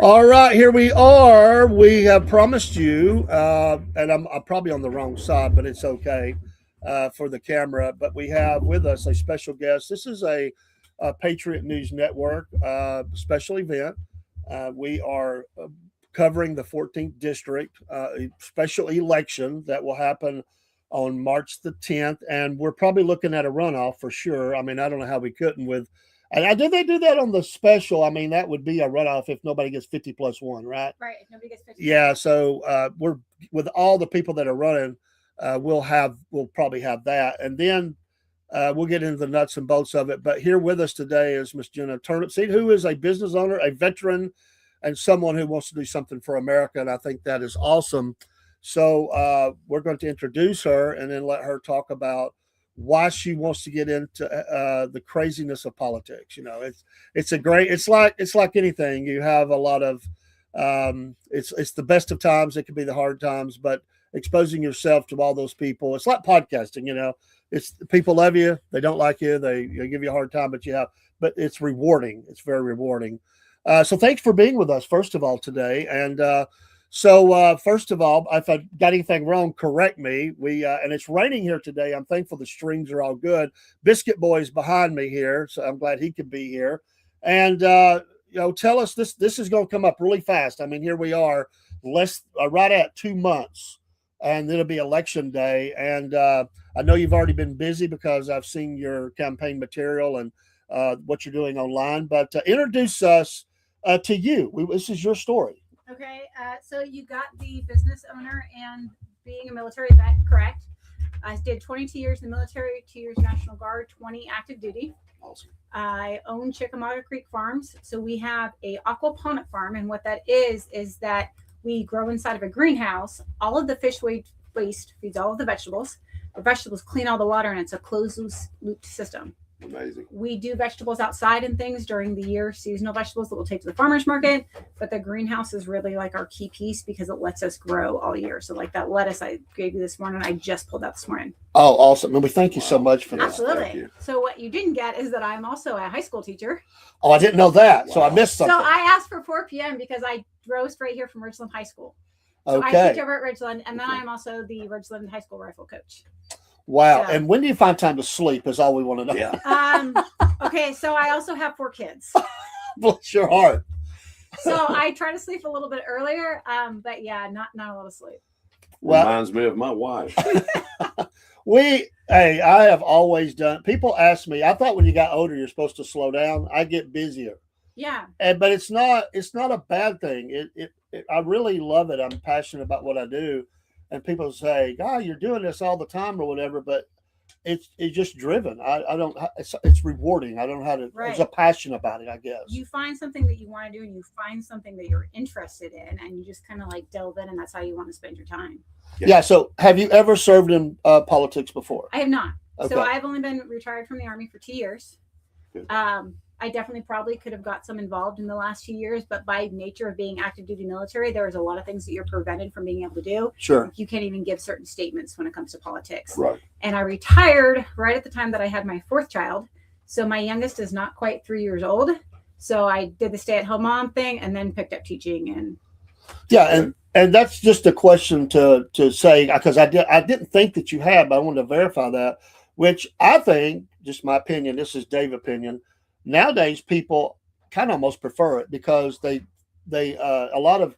All right, here we are. We have promised you, and I'm probably on the wrong side, but it's okay for the camera. But we have with us a special guest. This is a Patriot News Network special event. We are covering the 14th district, a special election that will happen on March the 10th, and we're probably looking at a runoff for sure. I mean, I don't know how we couldn't with. And did they do that on the special? I mean, that would be a runoff if nobody gets 50 plus one, right? Right. If nobody gets 50. Yeah. So we're with all the people that are running, we'll probably have that, and then we'll get into the nuts and bolts of it. But here with us today is Miss Jenna Turnipseed, who is a business owner, a veteran, and someone who wants to do something for America, and I think that is awesome. So we're going to introduce her and then let her talk about why she wants to get into the craziness of politics. You know, it's like anything. You have a lot of it's the best of times. It can be the hard times, but exposing yourself to all those people, it's like podcasting. You know, it's people love you, they don't like you, they give you a hard time, but it's rewarding. It's very rewarding. So thanks for being with us, first of all, today. And so first of all, if I got anything wrong, correct me. And it's raining here today. I'm thankful the streams are all good. Biscuit Boy's behind me here, so I'm glad he could be here. And tell us this is going to come up really fast. I mean, here we are, right at 2 months, and it'll be election day. And I know you've already been busy because I've seen your campaign material and what you're doing online. But introduce us to you. This is your story. Okay, so you got the business owner and being a military vet, correct? I did 22 years in the military, 2 years National Guard, 20 active duty. Awesome. I own Chickamauga Creek Farms. So we have a aquaponic farm, and what that is that we grow inside of a greenhouse. All of the fish waste feeds all of the vegetables. The vegetables clean all the water, and it's a closed loop system. Amazing. We do vegetables outside and things during the year, seasonal vegetables that we'll take to the farmer's market. But the greenhouse is really like our key piece because it lets us grow all year. So like that lettuce I gave you this morning, I just pulled out this morning. Oh, awesome. And we thank you so much for that. Absolutely. So what you didn't get is that I'm also a high school teacher. Oh, I didn't know that. Wow. So I missed something. So I asked for 4 p.m. because I drove straight here from Ridgeland High School. So okay. I teach over at Ridgeland, and then I'm also the Ridgeland High School rifle coach. Wow. So, and when do you find time to sleep is all we want to know. Yeah. Okay, so I also have 4 kids. Bless your heart. So I try to sleep a little bit earlier, but yeah, not a lot of sleep. Well, reminds me of my wife. I have always done. People ask me, I thought when you got older you're supposed to slow down. I get busier. Yeah. But it's not a bad thing. I really love it. I'm passionate about what I do. And people say, God, you're doing this all the time or whatever, but it's just driven. It's rewarding. I don't know how to, There's a passion about it, I guess. You find something that you want to do and you find something that you're interested in and you just kind of like delve in and that's how you want to spend your time. Yeah. So have you ever served in politics before? I have not. Okay. So I've only been retired from the Army for 2 years. Good. I definitely probably could have got some involved in the last 2 years, but by nature of being active duty military, there's a lot of things that you're prevented from being able to do. Sure. You can't even give certain statements when it comes to politics. Right. And I retired right at the time that I had my 4th child. So my youngest is not quite 3 years old. So I did the stay-at-home mom thing and then picked up teaching. And yeah, and that's just a question to say, because I didn't think that you had, but I wanted to verify that, which I think, just my opinion, this is Dave's opinion, nowadays people kind of almost prefer it because they a lot of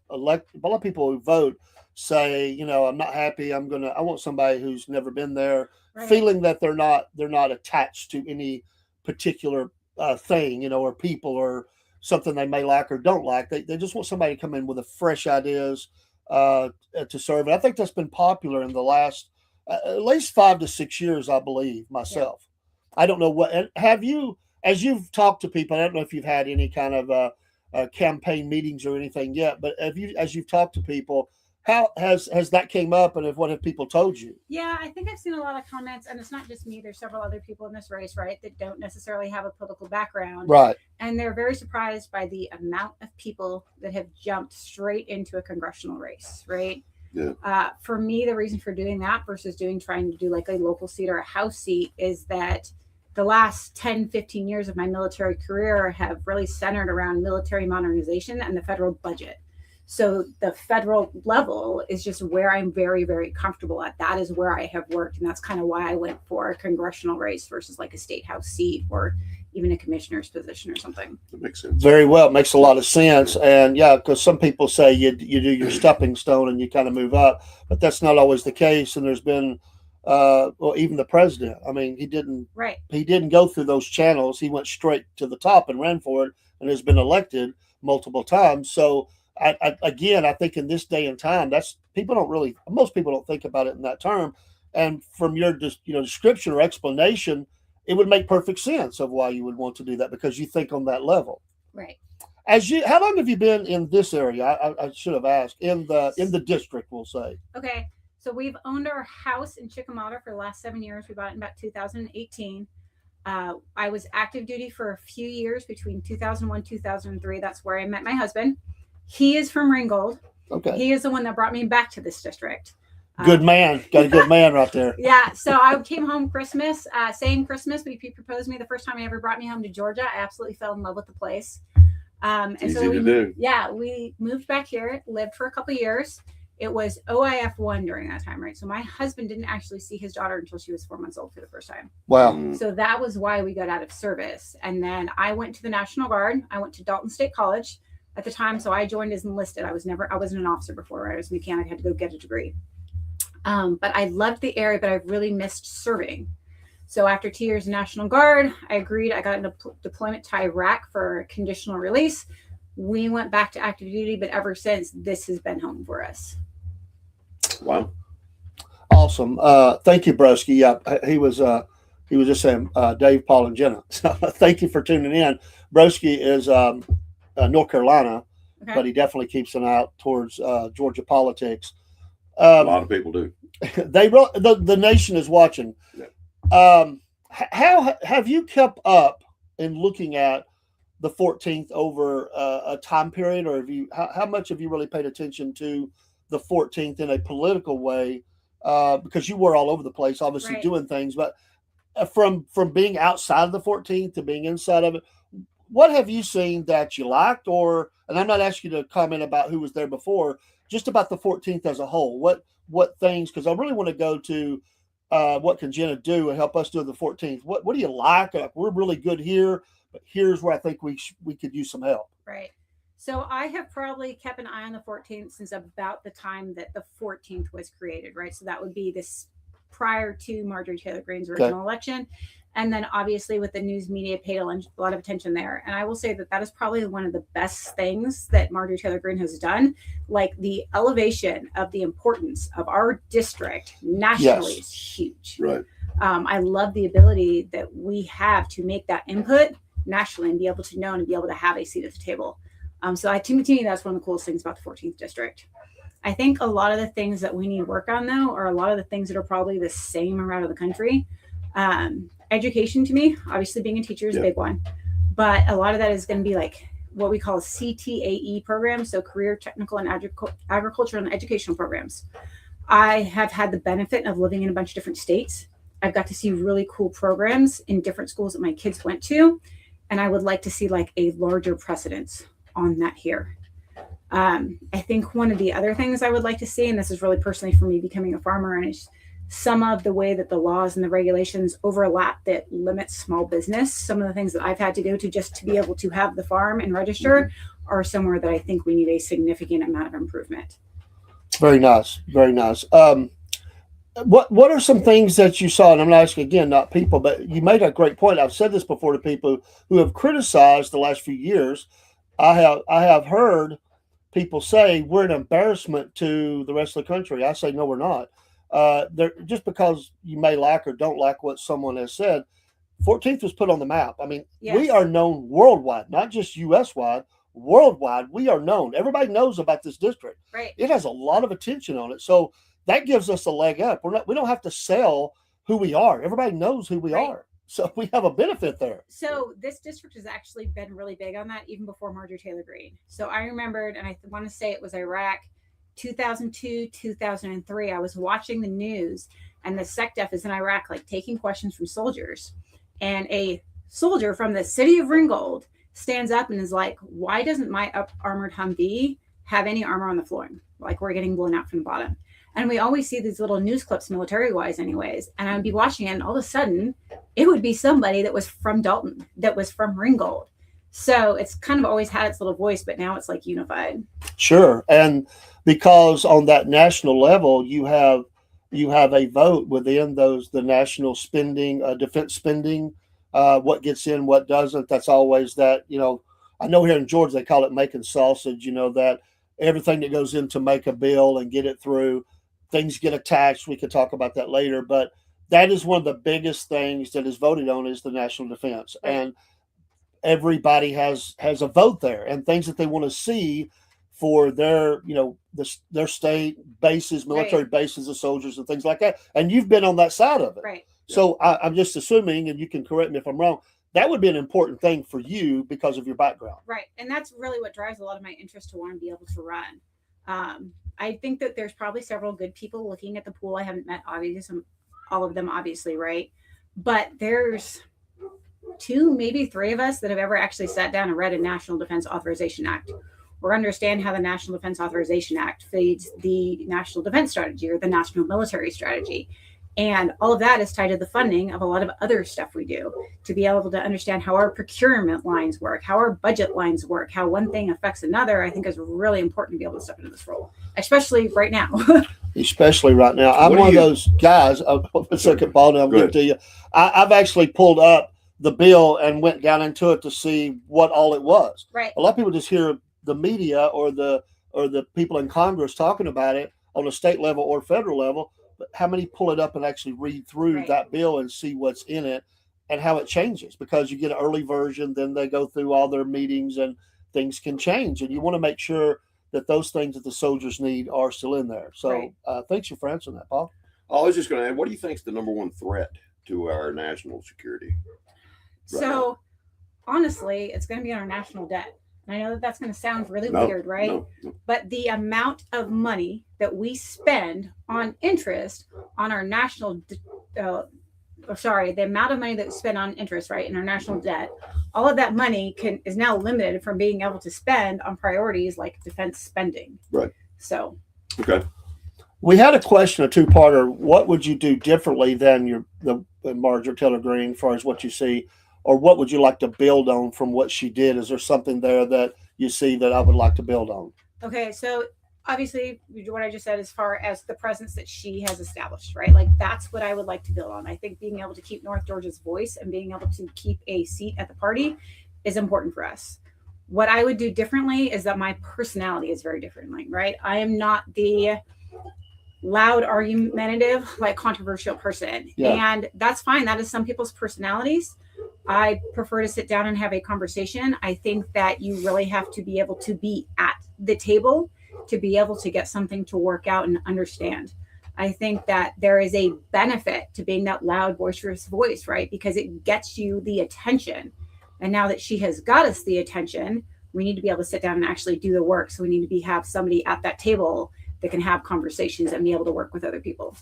people who vote say, I'm not happy. I want somebody who's never been there, right. Feeling that they're not attached to any particular thing, or people or something they may like or don't like. They just want somebody to come in with a fresh ideas to serve. And I think that's been popular in the last at least 5 to 6 years, I believe myself. Yeah. I don't know what have you. As you've talked to people, I don't know if you've had any kind of campaign meetings or anything yet, but as you've talked to people, how has that came up, and what have people told you? Yeah, I think I've seen a lot of comments, and it's not just me. There's several other people in this race, right, that don't necessarily have a political background. Right. And they're very surprised by the amount of people that have jumped straight into a congressional race, right? Yeah. For me, the reason for doing that versus trying to do like a local seat or a House seat is that the last 10, 15 years of my military career have really centered around military modernization and the federal budget. So the federal level is just where I'm very, very comfortable at. That is where I have worked. And that's kind of why I went for a congressional race versus like a state house seat or even a commissioner's position or something. That makes sense. Very well. It makes a lot of sense. And yeah, because some people say you do your stepping stone and you kind of move up, but that's not always the case. And there's been, well, even the president, I mean, he didn't go through those channels. He went straight to the top and ran for it and has been elected multiple times. So I think in this day and time, most people don't think about it in that term. And from your description or explanation, it would make perfect sense of why you would want to do that because you think on that level. Right. How long have you been in this area? I should have asked in the district, we'll say. Okay. So we've owned our house in Chickamauga for the last 7 years. We bought it in about 2018. I was active duty for a few years between 2001, 2003. That's where I met my husband. He is from Ringgold. Okay. He is the one that brought me back to this district. Good man. Got a good man right there. Yeah. So I came home Christmas, same Christmas, but he proposed me the first time he ever brought me home to Georgia. I absolutely fell in love with the place. We moved back here, lived for a couple of years. It was OIF1 during that time, right? So my husband didn't actually see his daughter until she was 4 months old for the first time. Wow. So that was why we got out of service. And then I went to the National Guard. I went to Dalton State College at the time. So I joined as enlisted. I wasn't an officer before, right? I was a mechanic, had to go get a degree. But I loved the area, but I really missed serving. So after 2 years in National Guard, I agreed. I got a deployment to Iraq for conditional release. We went back to active duty, but ever since, this has been home for us. Wow. Awesome. Thank you, Broski. Yeah, he was just saying, Dave, Paul, and Jenna. So thank you for tuning in. Broski is North Carolina, but he definitely keeps an eye out towards Georgia politics. A lot of people do. The nation is watching. Yeah. How have you kept up in looking at the 14th over a time period, or how much have you really paid attention to the 14th in a political way? Because you were all over the place, obviously doing things, but from being outside of the 14th to being inside of it, what have you seen that you liked? And I'm not asking you to comment about who was there before, just about the 14th as a whole. What things? Because I really want to go to what can Jenna do and help us do the 14th. What do you like? We're really good here, but here's where I think we could use some help. Right. So I have probably kept an eye on the 14th since about the time that the 14th was created, right? So that would be this prior to Marjorie Taylor Greene's original election. And then obviously with the news media paid a lot of attention there. And I will say that is probably one of the best things that Marjorie Taylor Greene has done. Like the elevation of the importance of our district nationally is huge. Right. I love the ability that we have to make that input nationally and be able to know and be able to have a seat at the table. So to me, that's one of the coolest things about the 14th district. I think a lot of the things that we need to work on, though, are a lot of the things that are probably the same around the country. Education to me, obviously being a teacher is a big one, but a lot of that is going to be like what we call CTAE programs. So career, technical, and agricultural and educational programs. I have had the benefit of living in a bunch of different states. I've got to see really cool programs in different schools that my kids went to. And I would like to see like a larger precedence on that here. I think one of the other things I would like to see, and this is really personally for me becoming a farmer, and it's some of the way that the laws and the regulations overlap that limits small business. Some of the things that I've had to go to just to be able to have the farm and register are somewhere that I think we need a significant amount of improvement. Very nice. Very nice. What are some things that you saw? And I'm not asking again, not people, but you made a great point. I've said this before to people who have criticized the last few years. I have heard people say we're an embarrassment to the rest of the country. I say, no, we're not. Just because you may like or don't like what someone has said, 14th was put on the map. I mean, we are known worldwide, not just U.S. wide, worldwide. We are known. Everybody knows about this district. Right. It has a lot of attention on it. So that gives us a leg up. We don't have to sell who we are. Everybody knows who we are. So we have a benefit there. So this district has actually been really big on that even before Marjorie Taylor Greene. So I remembered, and I want to say it was Iraq, 2002, 2003. I was watching the news, and the SecDef is in Iraq, like taking questions from soldiers. And a soldier from the city of Ringgold stands up and is like, why doesn't my armored Humvee have any armor on the floor? Like, we're getting blown out from the bottom. And we always see these little news clips, military wise, anyways. And I would be watching it, and all of a sudden, it would be somebody that was from Dalton, that was from Ringgold. So it's kind of always had its little voice, but now it's like unified. Sure. And because on that national level, you have a vote within the national spending, defense spending, what gets in, what doesn't. That's always that, I know here in Georgia, they call it making sausage, that everything that goes in to make a bill and get it through, things get attached. We could talk about that later, but that is one of the biggest things that is voted on is the national defense. And everybody has a vote there and things that they want to see for their, their state bases, military bases of soldiers and things like that. And you've been on that side of it. Right. So I'm just assuming, and you can correct me if I'm wrong, that would be an important thing for you because of your background. Right. And that's really what drives a lot of my interest to want to be able to run. I think that there's probably several good people looking at the pool. I haven't met obviously all of them, obviously, right? But there's 2, maybe 3 of us that have ever actually sat down and read a National Defense Authorization Act or understand how the National Defense Authorization Act feeds the National Defense Strategy or the National Military Strategy. And all of that is tied to the funding of a lot of other stuff we do to be able to understand how our procurement lines work, how our budget lines work, how one thing affects another. I think is really important to be able to step into this role, especially right now. Especially right now. I'm one of those guys. A second, Paul, now I'm going to tell you. I've actually pulled up the bill and went down into it to see what all it was. Right. A lot of people just hear the media or the people in Congress talking about it on a state level or federal level. But how many pull it up and actually read through that bill and see what's in it and how it changes? Because you get an early version, then they go through all their meetings and things can change. And you want to make sure that those things that the soldiers need are still in there. So thanks for answering that, Paul. I was just going to add, what do you think is the number one threat to our national security? So honestly, it's going to be on our national debt. And I know that that's going to sound really weird, right? No. But the amount of money that we spend on interest on our national, the amount of money that we spend on interest, right, in our national debt, all of that money is now limited from being able to spend on priorities like defense spending. Right. So. Okay. We had a question, a 2-parter. What would you do differently than the Marjorie Taylor Greene, as far as what you see? Or what would you like to build on from what she did? Is there something there that you see that I would like to build on? Okay, so obviously what I just said as far as the presence that she has established, right? Like that's what I would like to build on. I think being able to keep North Georgia's voice and being able to keep a seat at the party is important for us. What I would do differently is that my personality is very different, right? I am not the loud, argumentative, like controversial person. And that's fine. That is some people's personalities. I prefer to sit down and have a conversation. I think that you really have to be able to be at the table to be able to get something to work out and understand. I think that there is a benefit to being that loud, boisterous voice, right? Because it gets you the attention. And now that she has got us the attention, we need to be able to sit down and actually do the work. So we need to have somebody at that table that can have conversations and be able to work with other people.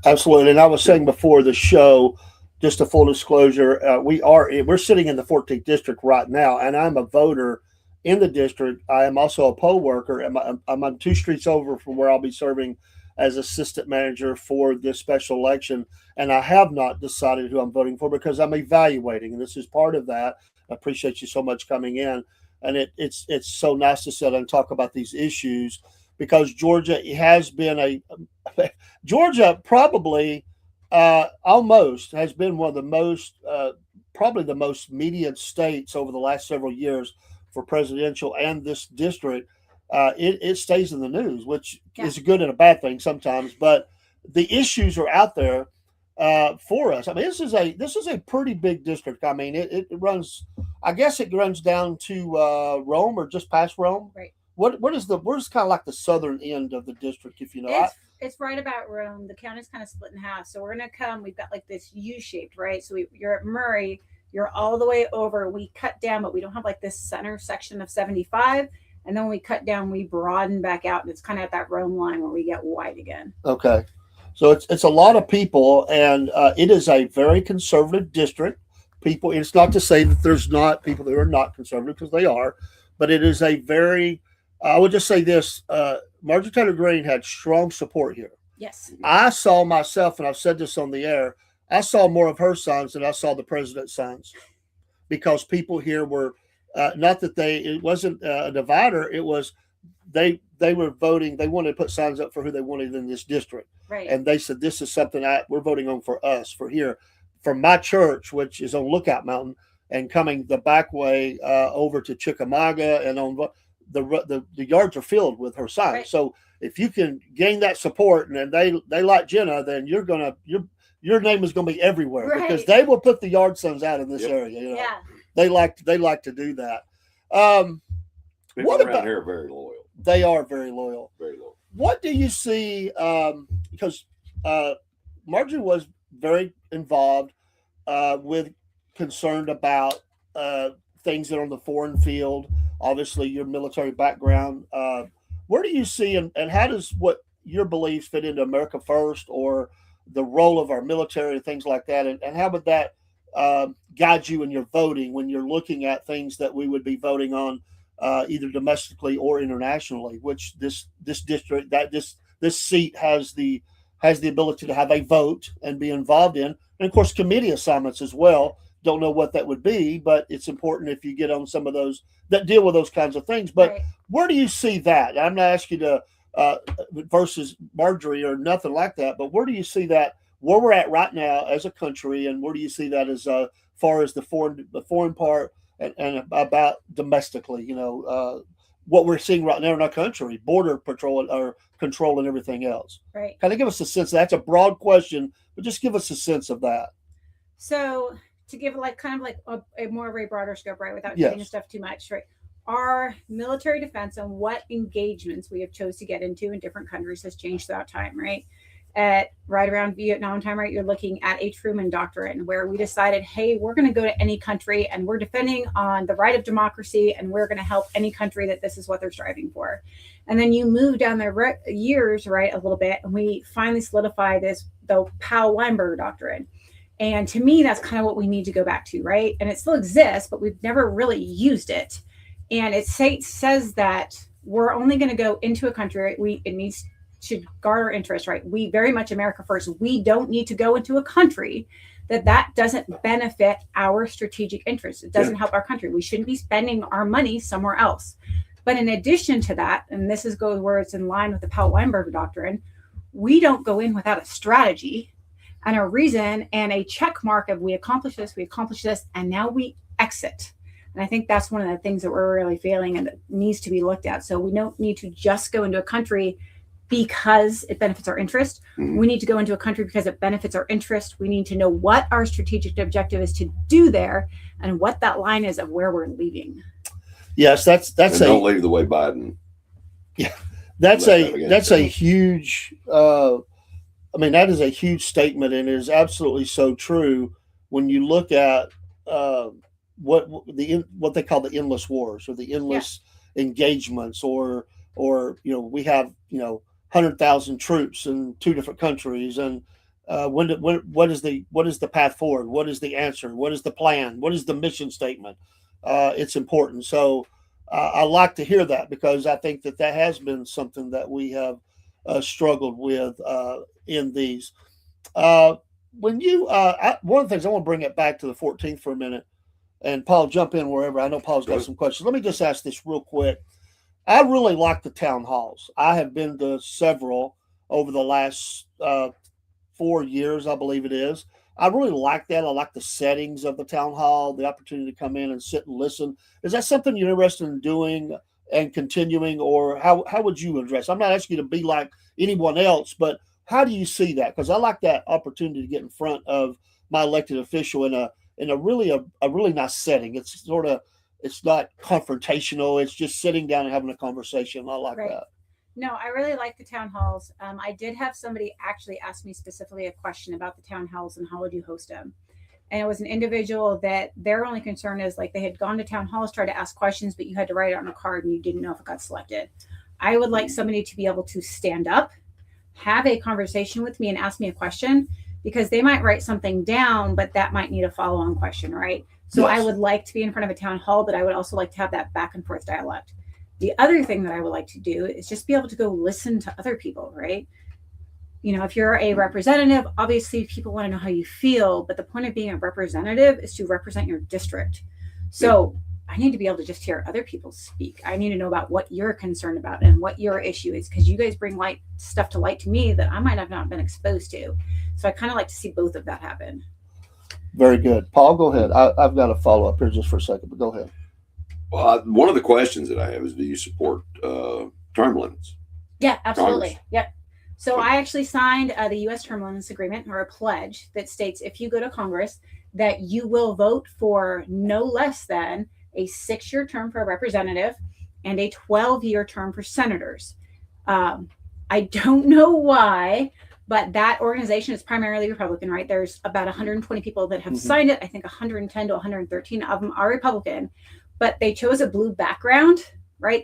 Absolutely. And I was saying before the show, just a full disclosure, we're sitting in the 14th district right now, and I'm a voter in the district. I am also a poll worker, and I'm on 2 streets over from where I'll be serving as assistant manager for this special election. And I have not decided who I'm voting for because I'm evaluating, and this is part of that. I appreciate you so much coming in, and it's so nice to sit and talk about these issues because Georgia has been Georgia probably. Almost has been one of the most, probably the most media states over the last several years for presidential and this district. It stays in the news, which is a good and a bad thing sometimes. But the issues are out there for us. I mean, this is a pretty big district. I mean, it runs. I guess it runs down to Rome or just past Rome. Right. Where's kind of like the southern end of the district, if you know? It's right about Rome. The county's kind of split in half. So we're going to come. We've got like this U-shaped, right? So you're at Murray. You're all the way over. We cut down, but we don't have like this center section of 75. And then when we cut down, we broaden back out. And it's kind of at that Rome line where we get wide again. Okay. So it's a lot of people. And it is a very conservative district. people. It's not to say that there's not people that are not conservative, because they are, but it is a very. I would just say this: Marjorie Taylor Greene had strong support here. Yes. I saw myself, and I've said this on the air. I saw more of her signs than I saw the president's signs, because people here were not that it wasn't a divider. It was they were voting. They wanted to put signs up for who they wanted in this district. Right. And they said, this is something we're voting on for us, for here, from my church, which is on Lookout Mountain, and coming the back way over to Chickamauga, and on the yards are filled with her signs. Right. So if you can gain that support, and they like Jenna, then your name is going to be everywhere, right. because they will put the yard signs out in this Yep. area. Yeah. They like to do that. People What around about- here are very loyal. They are very loyal. Very loyal. What do you see? Because Marjorie was very involved with concerned about things that are on the foreign field. Obviously, your military background. Where do you see, and how does what your beliefs fit into America First, or the role of our military and things like that? And how would that guide you in your voting when you're looking at things that we would be voting on? Either domestically or internationally, which this district, this seat has the ability to have a vote and be involved in, and of course committee assignments as well. Don't know what that would be, but it's important if you get on some of those that deal with those kinds of things. But Right. where do you see that? I'm not asking you to versus Marjorie or nothing like that, but where do you see that, where we're at right now as a country, and where do you see that as far as the foreign part? And about domestically, what we're seeing right now in our country, border patrol or control and everything else. Right. Kind of give us a sense. That's a broad question, but just give us a sense of that. So to give a more of a broader scope, right, without Yes. getting stuff too much, right? Our military defense and what engagements we have chose to get into in different countries has changed throughout time, right? At right around Vietnam time, right, you're looking at a Truman Doctrine, where we decided, hey, we're going to go to any country and we're defending on the right of democracy, and we're going to help any country that this is what they're striving for. And then you move down the years, right, a little bit, and we finally solidify the Powell-Weinberger Doctrine. And to me, that's kind of what we need to go back to, right? And it still exists, but we've never really used it. And it says that we're only going to go into a country, should guard our interest, right? We very much America first. We don't need to go into a country that doesn't benefit our strategic interests. It doesn't help our country. We shouldn't be spending our money somewhere else. But in addition to that, and this goes where it's in line with the Powell-Weinberger Doctrine, we don't go in without a strategy and a reason and a check mark of we accomplished this, and now we exit. And I think that's one of the things that we're really feeling and that needs to be looked at. So we don't need to just go into a country because it benefits our interest. Mhm. We need to go into a country because it benefits our interest. We need to know what our strategic objective is to do there and what that line is of where we're leaving. Yes, that's And don't leave the way Biden. that's Let that a again. that's a huge. That is a huge statement, and it is absolutely so true when you look at what they call the endless wars, or the endless engagements, or we have 100,000 troops in 2 different countries, and what is the path forward? What is the answer? What is the plan? What is the mission statement? It's important. So I like to hear that, because I think that has been something that we have struggled with in these. When you one of the things, I want to bring it back to the 14th for a minute, and Paul, jump in wherever. I know Paul's got some questions. Let me just ask this real quick. I really like the town halls. I have been to several over the last 4 years, I believe it is. I really like that. I like the settings of the town hall, the opportunity to come in and sit and listen. Is that something you're interested in doing and continuing, or how would you address? I'm not asking you to be like anyone else, but how do you see that? Because I like that opportunity to get in front of my elected official in a really nice setting. It's not confrontational. It's just sitting down and having a conversation. I like that. No, I really like the town halls. I did have somebody actually ask me specifically a question about the town halls and how would you host them. And it was an individual that their only concern is, like, they had gone to town halls, tried to ask questions, but you had to write it on a card and you didn't know if it got selected. I would like somebody to be able to stand up, have a conversation with me and ask me a question, because they might write something down, but that might need a follow-on question, right? So I Yes. would like to be in front of a town hall, but I would also like to have that back and forth dialogue. The other thing that I would like to do is just be able to go listen to other people, right? You know, if you're a representative, obviously people want to know how you feel, but the point of being a representative is to represent your district. So I need to be able to just hear other people speak. I need to know about what you're concerned about and what your issue is, because you guys bring stuff to light to me that I might have not been exposed to. So I kind of like to see both of that happen. Very good. Paul, go ahead. I've got a follow up here just for a second, but go ahead. Well, one of the questions that I have is, do you support term limits? Yeah, absolutely. Congress. Yep. So I actually signed the U.S. Term Limits Agreement, or a pledge that states if you go to Congress that you will vote for no less than a 6-year term for a representative and a 12-year term for senators. I don't know why, but that organization is primarily Republican, right? There's about 120 people that have signed it. I think 110 to 113 of them are Republican, but they chose a blue background, right?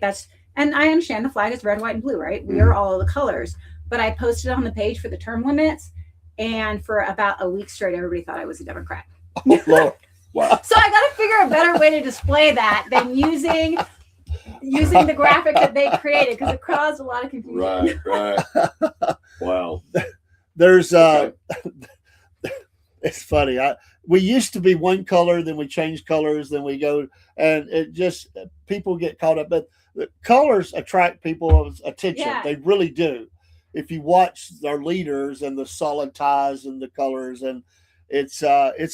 And I understand the flag is red, white, and blue, right? We are all of the colors. But I posted on the page for the term limits, and for about a week straight, everybody thought I was a Democrat. Oh, Lord. Wow. So I got to figure a better way to display that than using the graphic that they created, because it caused a lot of confusion. Right. Wow. There's Okay. it's funny. We used to be one color, then we changed colors, then we go, and it just people get caught up. But the colors attract people's attention. Yeah. They really do. If you watch our leaders and the solid ties and the colors, and it's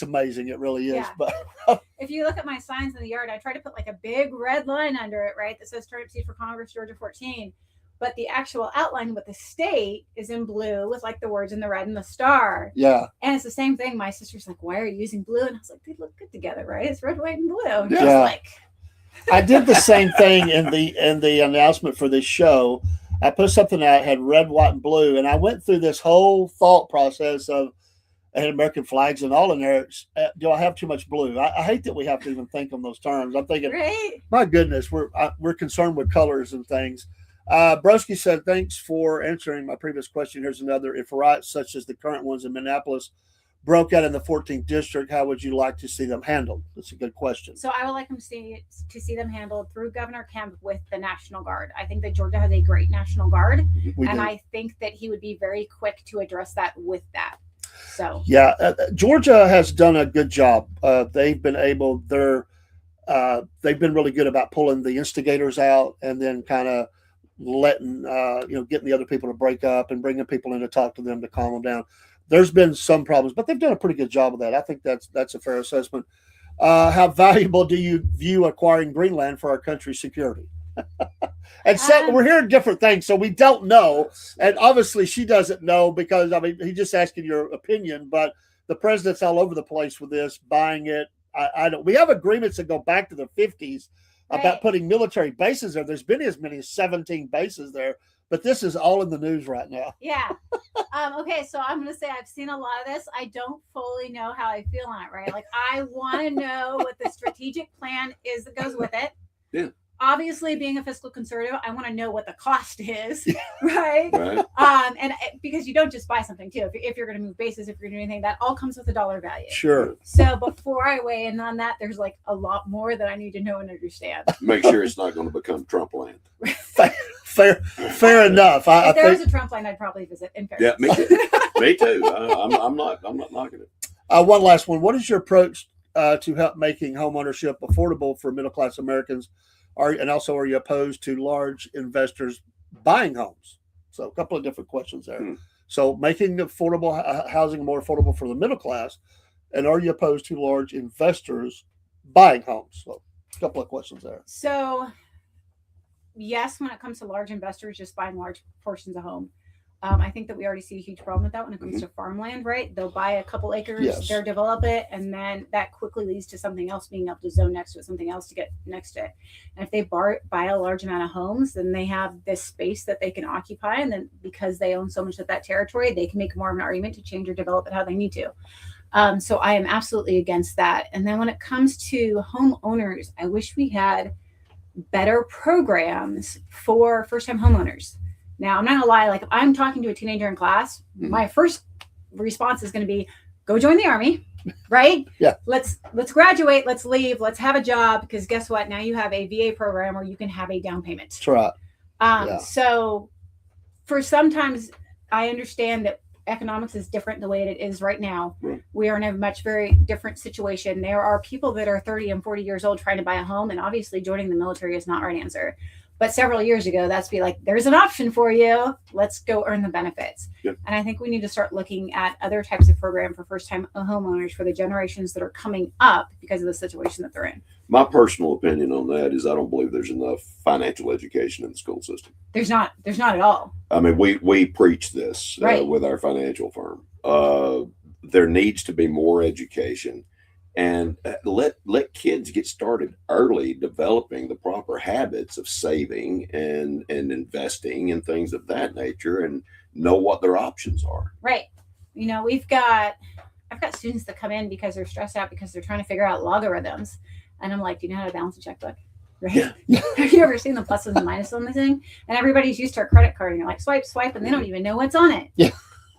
amazing. It really is. Yeah. But If you look at my signs in the yard, I try to put like a big red line under it, right? That says Turnipseed for Congress, Georgia 14. But the actual outline with the state is in blue with like the words in the red and the star. yeah, And it's the same thing. My sister's like, why are you using blue? And I was like, they look good together, right? It's red, white, and blue. And she's Yeah. like, I did the same thing in the announcement for this show. I put something out, had red, white, and blue, and I went through this whole thought process of I had American flags and all in there. Do I have too much blue? I hate that we have to even think on those terms. I'm thinking, right? my goodness, we're concerned with colors and things. Broski said, thanks for answering my previous question. Here's another. If riots such as the current ones in Minneapolis broke out in the 14th district, how would you like to see them handled? That's a good question. So I would like to see them handled through Governor Kemp with the National Guard. I think that Georgia has a great National Guard, We and do. I think that he would be very quick to address that with that. So Yeah, Georgia has done a good job. They've been really good about pulling the instigators out and then kind of letting getting the other people to break up and bringing people in to talk to them to calm them down. There's been some problems, but they've done a pretty good job of that. I think that's a fair assessment. How valuable do you view acquiring Greenland for our country's security? And so we're hearing different things, so we don't know. And obviously, she doesn't know because he's just asking your opinion. But the president's all over the place with this, buying it. I don't. We have agreements that go back to the 50s about Right. putting military bases there. There's been as many as 17 bases there, but this is all in the news right now. yeah. Okay, so I'm gonna say I've seen a lot of this. I don't fully know how I feel on it, right? Like I want to know what the strategic plan is that goes with it. Yeah. Obviously, being a fiscal conservative, I want to know what the cost is, right? Right. And because you don't just buy something too. If you're going to move bases, if you're going to do anything, that all comes with a dollar value. Sure. So before I weigh in on that, there's like a lot more that I need to know and understand. Make sure it's not going to become Trump land. Fair enough. If there was a Trump line, I'd probably visit. In Yeah, fairness. me too. Me too. I'm not knocking it. One last one. What is your approach to help making home ownership affordable for middle class Americans? And also, are you opposed to large investors buying homes? So, a couple of different questions there. So, making affordable housing more affordable for the middle class, and are you opposed to large investors buying homes? So, a couple of questions there. So, yes, when it comes to large investors just buying large portions of home, I think that we already see a huge problem with that when it comes to farmland, right? They'll buy a couple acres, Yes. they'll develop it, and then that quickly leads to something else being able to zone next to it, something else to get next to it. And if they buy a large amount of homes, then they have this space that they can occupy. And then because they own so much of that territory, they can make more of an argument to change or develop it how they need to. So I am absolutely against that. And then when it comes to homeowners, I wish we had better programs for first-time homeowners. Now, I'm not gonna lie, like if I'm talking to a teenager in class, my first response is going to be, go join the Army, right? Yeah. Let's graduate, let's leave, let's have a job, because guess what? Now you have a VA program where you can have a down payment. That's right. So for sometimes I understand that economics is different the way it is right now. Right. We are in a very different situation. There are people that are 30 and 40 years old trying to buy a home, and obviously joining the military is not the right answer. But several years ago, that's be like, there's an option for you. Let's go earn the benefits. Yep. And I think we need to start looking at other types of program for first-time homeowners for the generations that are coming up because of the situation that they're in. My personal opinion on that is I don't believe there's enough financial education in the school system. There's not at all. I mean, we preach this Right. with our financial firm. There needs to be more education, and let kids get started early, developing the proper habits of saving and investing and things of that nature, and know what their options are. Right. You know, I've got students that come in because they're stressed out because they're trying to figure out logarithms. And I'm like, do you know how to balance a checkbook? Right? Yeah. Have you ever seen the pluses and minuses on the thing? And everybody's used to our credit card, and you're like, swipe, and they don't even know what's on it. Yeah.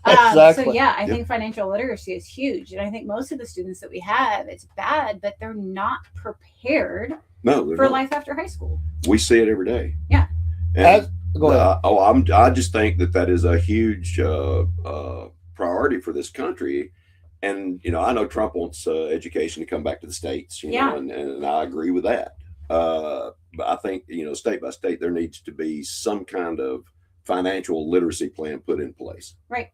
So Exactly. I think financial literacy is huge. And I think most of the students that we have, it's bad, but they're not prepared No, they're for not. life after high school. We see it every day. Yeah. And, Go ahead. I just think that is a huge priority for this country. And, I know Trump wants education to come back to the states, Yeah. and I agree with that. But I think, state by state, there needs to be some kind of financial literacy plan put in place. Right.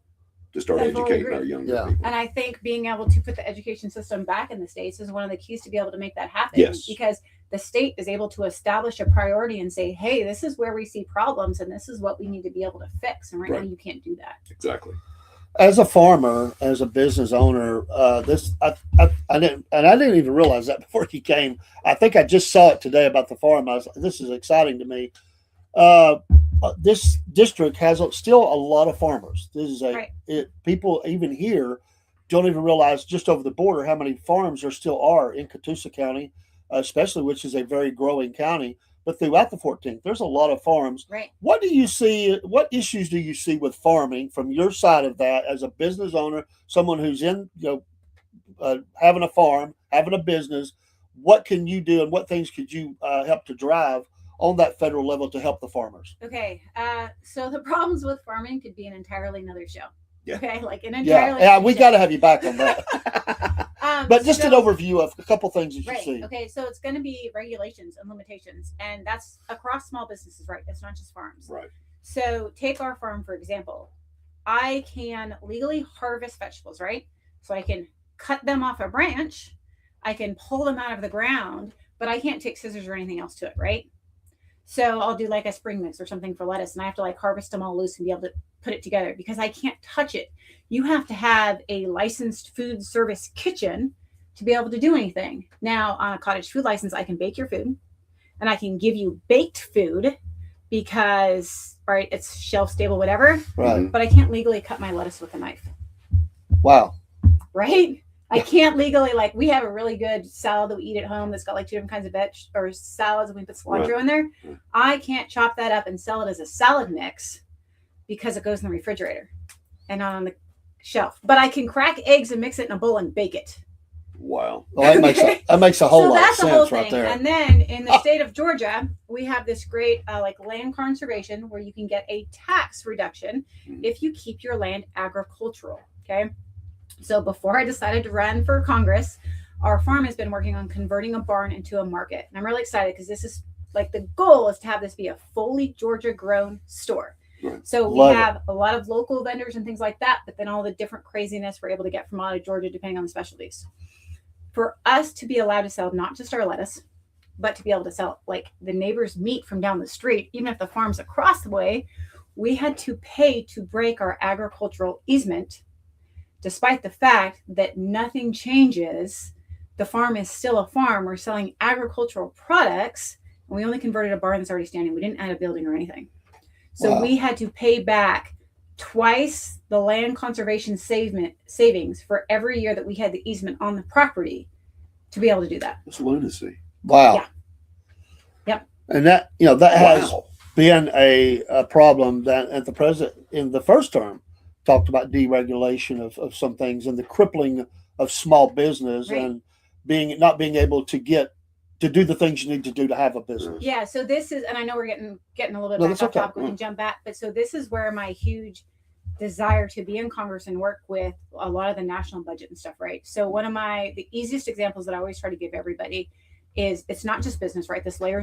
To start I totally educating agree. our younger Yeah. people. And I think being able to put the education system back in the states is one of the keys to be able to make that happen. Yes. Because the state is able to establish a priority and say, hey, this is where we see problems and this is what we need to be able to fix. And right now Right. you can't do that. Exactly. As a farmer, as a business owner, I didn't even realize that before he came. I think I just saw it today about the farm. This is exciting to me. This district has still a lot of farmers. This is Right. People even here don't even realize just over the border how many farms there still are in Catoosa County, especially, which is a very growing county. But throughout the 14th, there's a lot of farms. Right. What do you see? What issues do you see with farming from your side of that as a business owner, someone who's in, having a farm, having a business? What can you do, and what things could you help to drive on that federal level to help the farmers? Okay. So the problems with farming could be an entirely another show. Yeah. Okay. Like an Yeah, entirely. yeah, another we show. got to have you back on that. But just an so- overview of a couple things that you Right. see. Okay. So it's going to be regulations and limitations, and that's across small businesses, right? That's not just farms. Right. So take our farm, for example. I can legally harvest vegetables, right? So I can cut them off a branch. I can pull them out of the ground, but I can't take scissors or anything else to it, right? So I'll do like a spring mix or something for lettuce, and I have to like harvest them all loose and be able to put it together because I can't touch it. You have to have a licensed food service kitchen to be able to do anything. Now, on a cottage food license, I can bake your food and I can give you baked food because, right, it's shelf stable, whatever, Right. but I can't legally cut my lettuce with a knife, Wow. right? I can't legally, like, we have a really good salad that we eat at home that's got like 2 different kinds of veg or salads, and we put cilantro in there. Right. I can't chop that up and sell it as a salad mix because it goes in the refrigerator and not on the shelf. But I can crack eggs and mix it in a bowl and bake it. Wow. Well, that makes a whole So lot of that's the whole sense right thing. there. And then in the state of Georgia, we have this great like land conservation where you can get a tax reduction Mhm. if you keep your land agricultural. Okay. So before I decided to run for Congress, our farm has been working on converting a barn into a market. And I'm really excited because this is like the goal is to have this be a fully Georgia grown store. Right. So we Love it. have a lot of local vendors and things like that, but then all the different craziness we're able to get from out of Georgia depending on the specialties. For us to be allowed to sell not just our lettuce, but to be able to sell like the neighbor's meat from down the street, even if the farm's across the way, we had to pay to break our agricultural easement, despite the fact that nothing changes. The farm is still a farm. We're selling agricultural products, and we only converted a barn that's already standing. We didn't add a building or anything. So Wow. we had to pay back twice the land conservation savings for every year that we had the easement on the property to be able to do that. That's lunacy. Wow. Yeah. Yep. And that has Wow. been a problem that at the president in the first term talked about deregulation of some things and the crippling of small business Right. and not being able to do the things you need to do to have a business. Yeah, so this is, and I know we're getting a little bit No, back that's off okay. topic. We can jump back, but so this is where my huge desire to be in Congress and work with a lot of the national budget and stuff, right? So one of the easiest examples that I always try to give everybody is it's not just business, right? This layer.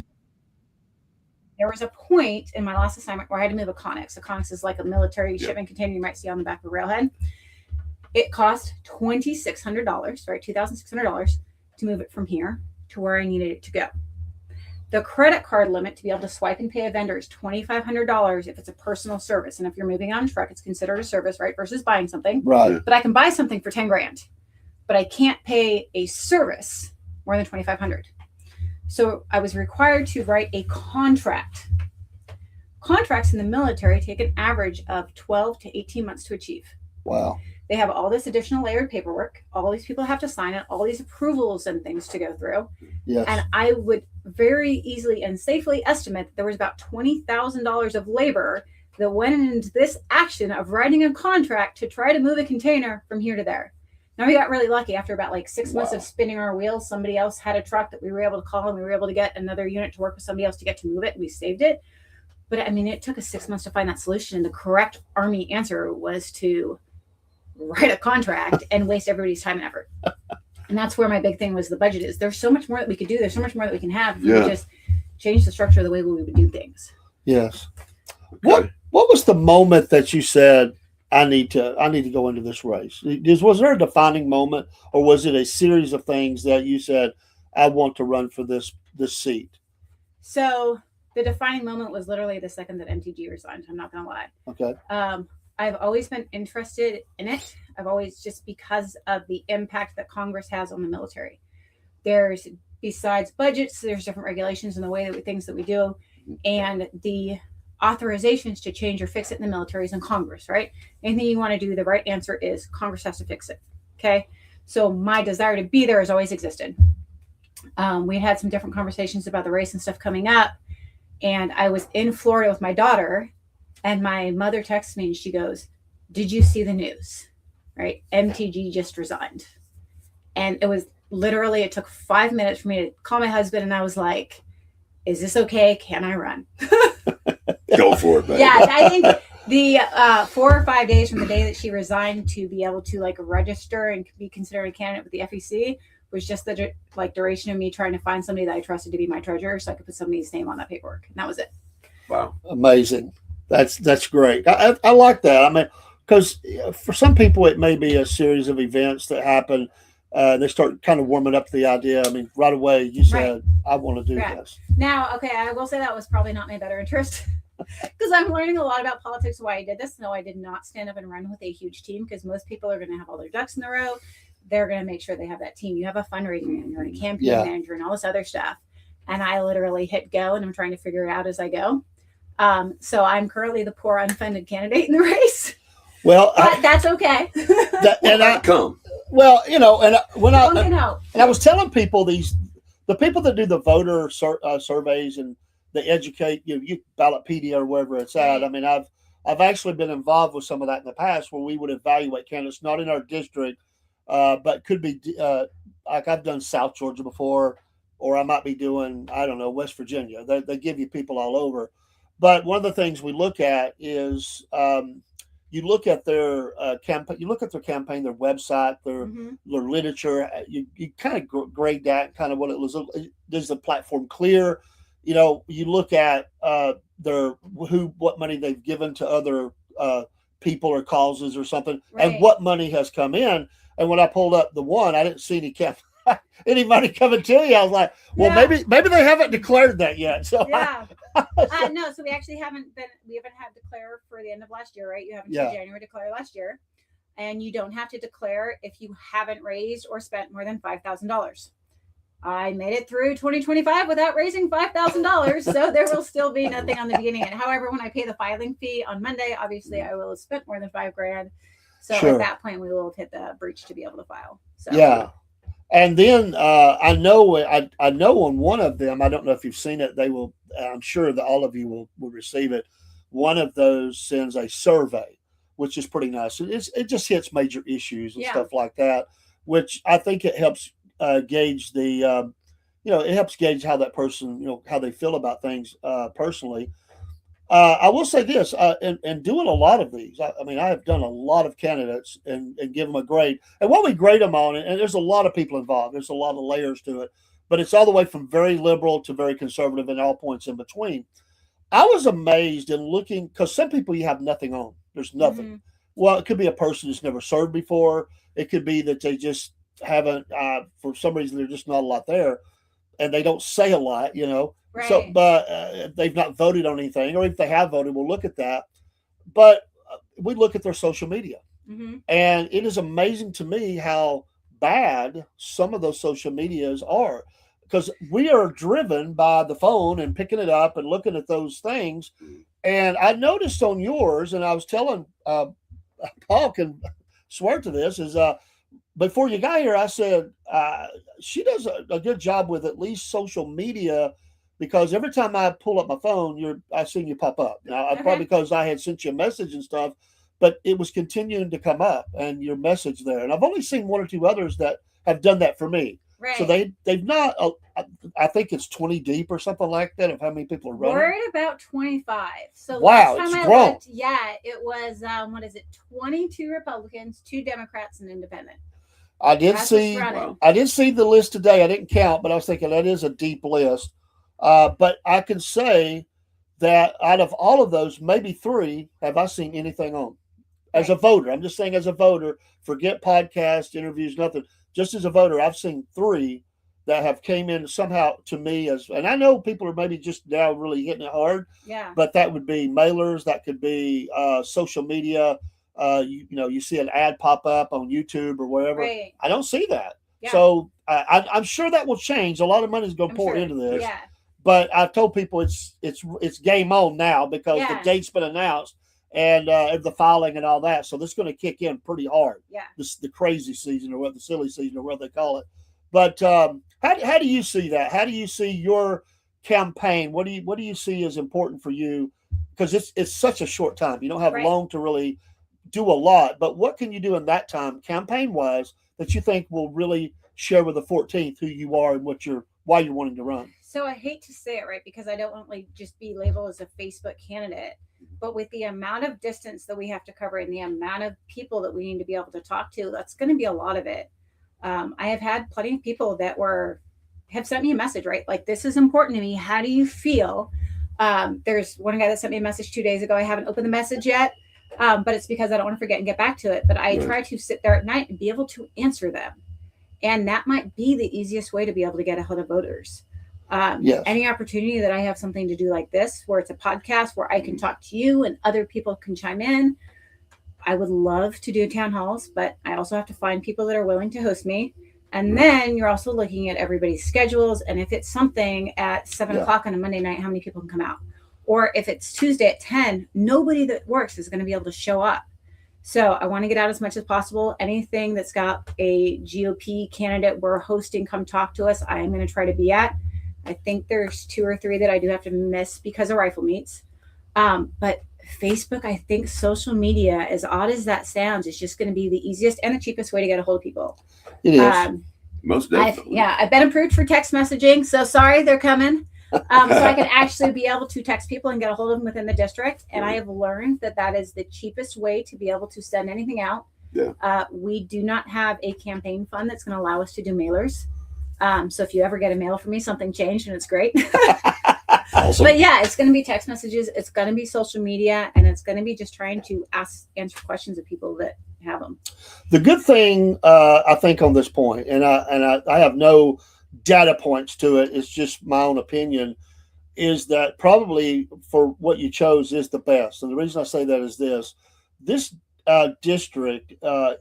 There was a point in my last assignment where I had to move a Connex. A Connex is like a military shipment container you might see on the back of a railhead. It cost $2,600, right? $2,600 to move it from here to where I needed it to go. The credit card limit to be able to swipe and pay a vendor is $2,500 if it's a personal service. And if you're moving on a truck, it's considered a service, right? Versus buying something. Right. But I can buy something for 10 grand, but I can't pay a service more than 2,500. So I was required to write a contract. Contracts in the military take an average of 12 to 18 months to achieve. Wow. They have all this additional layered paperwork. All these people have to sign it, all these approvals and things to go through. Yes. And I would very easily and safely estimate that there was about $20,000 of labor that went into this action of writing a contract to try to move a container from here to there. Now we got really lucky after about like 6 months of spinning our wheels. Somebody else had a truck that we were able to call and we were able to get another unit to work with somebody else to get to move it. And we saved it. But I mean, it took us 6 months to find that solution. And the correct Army answer was to write a contract and waste everybody's time and effort. And that's where my big thing was the budget is. There's so much more that we could do. There's so much more that we can have if we just change the structure of the way we would do things. Yes. What was the moment that you said, I need to go into this race? Was there a defining moment, or was it a series of things that you said, I want to run for this seat? So the defining moment was literally the second that MTG resigned. I'm not going to lie. Okay. I've always been interested in it. I've always, just because of the impact that Congress has on the military. There's, besides budgets, there's different regulations in the way that things that we do, and the authorizations to change or fix it in the military is in Congress, right? Anything you want to do, the right answer is Congress has to fix it. Okay. So my desire to be there has always existed. We had some different conversations about the race and stuff coming up, and I was in Florida with my daughter, and my mother texts me and she goes, did you see the news? Right? MTG just resigned. And it was literally, it took 5 minutes for me to call my husband, and I was like, is this okay? Can I run? Go for it, man. Yeah, I think the 4 or 5 days from the day that she resigned to be able to like register and be considered a candidate with the FEC was just the duration of me trying to find somebody that I trusted to be my treasurer so I could put somebody's name on that paperwork. And that was it. Wow. Amazing. That's great. I like that. I mean, because for some people it may be a series of events that happen. They start kind of warming up to the idea. I mean, right away you said, I want to do this. Now, okay, I will say that was probably not my better interest because I'm learning a lot about politics. Why I did this. No, I did not stand up and run with a huge team, because most people are going to have all their ducks in a row. They're going to make sure they have that team. You have a fundraising manager and a campaign manager and all this other stuff. And I literally hit go, and I'm trying to figure it out as I go. So I'm currently the poor unfunded candidate in the race. Well, but that's okay. Well, you know, and I was telling people the people that do the voter surveys and they educate you Ballotpedia or wherever it's at. I mean, I've actually been involved with some of that in the past where we would evaluate candidates not in our district, but could be like I've done South Georgia before, or I might be doing, I don't know, West Virginia. They give you people all over. But one of the things we look at is you look at their campaign, their website, their literature. You kind of grade that, kind of what it was. Is the platform clear? You know, you look at what money they've given to other people or causes or something, and what money has come in. And when I pulled up the one, I didn't see any money coming to you. I was like, well, maybe they haven't declared that yet. So no, so we actually haven't had declare for the end of last year, right? You haven't until January declare last year, and you don't have to declare if you haven't raised or spent more than $5,000. I made it through 2025 without raising $5,000, so there will still be nothing on the beginning. And however, when I pay the filing fee on Monday, obviously I will have spent more than $5,000. So at that point, we will have hit the breach to be able to file. So yeah. And then I know on one of them, I don't know if you've seen it, they will, I'm sure that all of you will receive it. One of those sends a survey which is pretty nice. It just hits major issues and Yeah. stuff like that, which I think it helps gauge the it helps gauge how that person, how they feel about things personally. I will say this, and doing a lot of these, I mean, I have done a lot of candidates and give them a grade. And what we grade them on, and there's a lot of people involved, there's a lot of layers to it, but it's all the way from very liberal to very conservative and all points in between. I was amazed in looking, because some people you have nothing on. There's nothing. Mm-hmm. Well, it could be a person who's never served before. It could be that they just haven't, for some reason, there's just not a lot there. And they don't say a lot, Right. So, but they've not voted on anything, or if they have voted, we'll look at that. But we look at their social media, Mm-hmm. and it is amazing to me how bad some of those social medias are, because we are driven by the phone and picking it up and looking at those things. And I noticed on yours, and I was telling Paul can swear to this, is before you got here, I said she does a good job with at least social media, because every time I pull up my phone, I seen you pop up. Now, Okay. probably because I had sent you a message and stuff, but it was continuing to come up and your message there. And I've only seen one or two others that have done that for me. Right. So they've not. I think it's 20 deep or something like that of how many people are running. We're at about 25. So Wow, last it's time I grown. looked, it was 22 Republicans, 2 Democrats, and independent. I did That's see. what's running. I did see the list today. I didn't count, but I was thinking that is a deep list. But I can say that out of all of those, maybe 3 have I seen anything on. As a voter, I'm just saying, as a voter, forget podcast interviews, nothing. Just as a voter, I've seen 3 that have came in somehow to me and I know people are maybe just now really hitting it hard. Yeah. But that would be mailers, that could be social media. You see an ad pop up on YouTube or wherever. Right. I don't see that. Yeah. So I'm sure that will change. A lot of money is going to pour into this. Yeah. But I've told people it's game on now, because the date's been announced and the filing and all that. So this is going to kick in pretty hard. Yeah. This the crazy season, or what the silly season, or what they call it. But how do you see that? How do you see your campaign? What do you see as important for you? Because it's such a short time. You don't have long to really do a lot. But what can you do in that time, campaign wise, that you think will really share with the 14th who you are and why you're wanting to run? So I hate to say it, right, because I don't want to just be labeled as a Facebook candidate. But with the amount of distance that we have to cover and the amount of people that we need to be able to talk to, that's going to be a lot of it. I have had plenty of people that have sent me a message, right? Like, this is important to me. How do you feel? There's one guy that sent me a message 2 days ago. I haven't opened the message yet, but it's because I don't want to forget and get back to it. But I try to sit there at night and be able to answer them. And that might be the easiest way to be able to get a hold of voters. Any opportunity that I have something to do like this, where it's a podcast where I can talk to you and other people can chime in. I would love to do town halls, but I also have to find people that are willing to host me. And then you're also looking at everybody's schedules. And if it's something at 7 o'clock on a Monday night, how many people can come out? Or if it's Tuesday at 10, nobody that works is going to be able to show up. So I want to get out as much as possible. Anything that's got a GOP candidate we're hosting, come talk to us. I am going to try to be at. I think there's 2 or 3 that I do have to miss because of rifle meets. But Facebook, I think social media, as odd as that sounds, is just going to be the easiest and the cheapest way to get a hold of people. It is. Most definitely. I've been approved for text messaging. So sorry, they're coming. So I can actually be able to text people and get a hold of them within the district. And I have learned that is the cheapest way to be able to send anything out. Yeah. We do not have a campaign fund that's going to allow us to do mailers. So if you ever get a mail from me, something changed and it's great. Awesome. But yeah, it's going to be text messages. It's going to be social media, and it's going to be just trying to answer questions of people that have them. The good thing, I think, on this point, and I have no data points to it, it's just my own opinion, is that probably for what you chose is the best. And the reason I say that is this district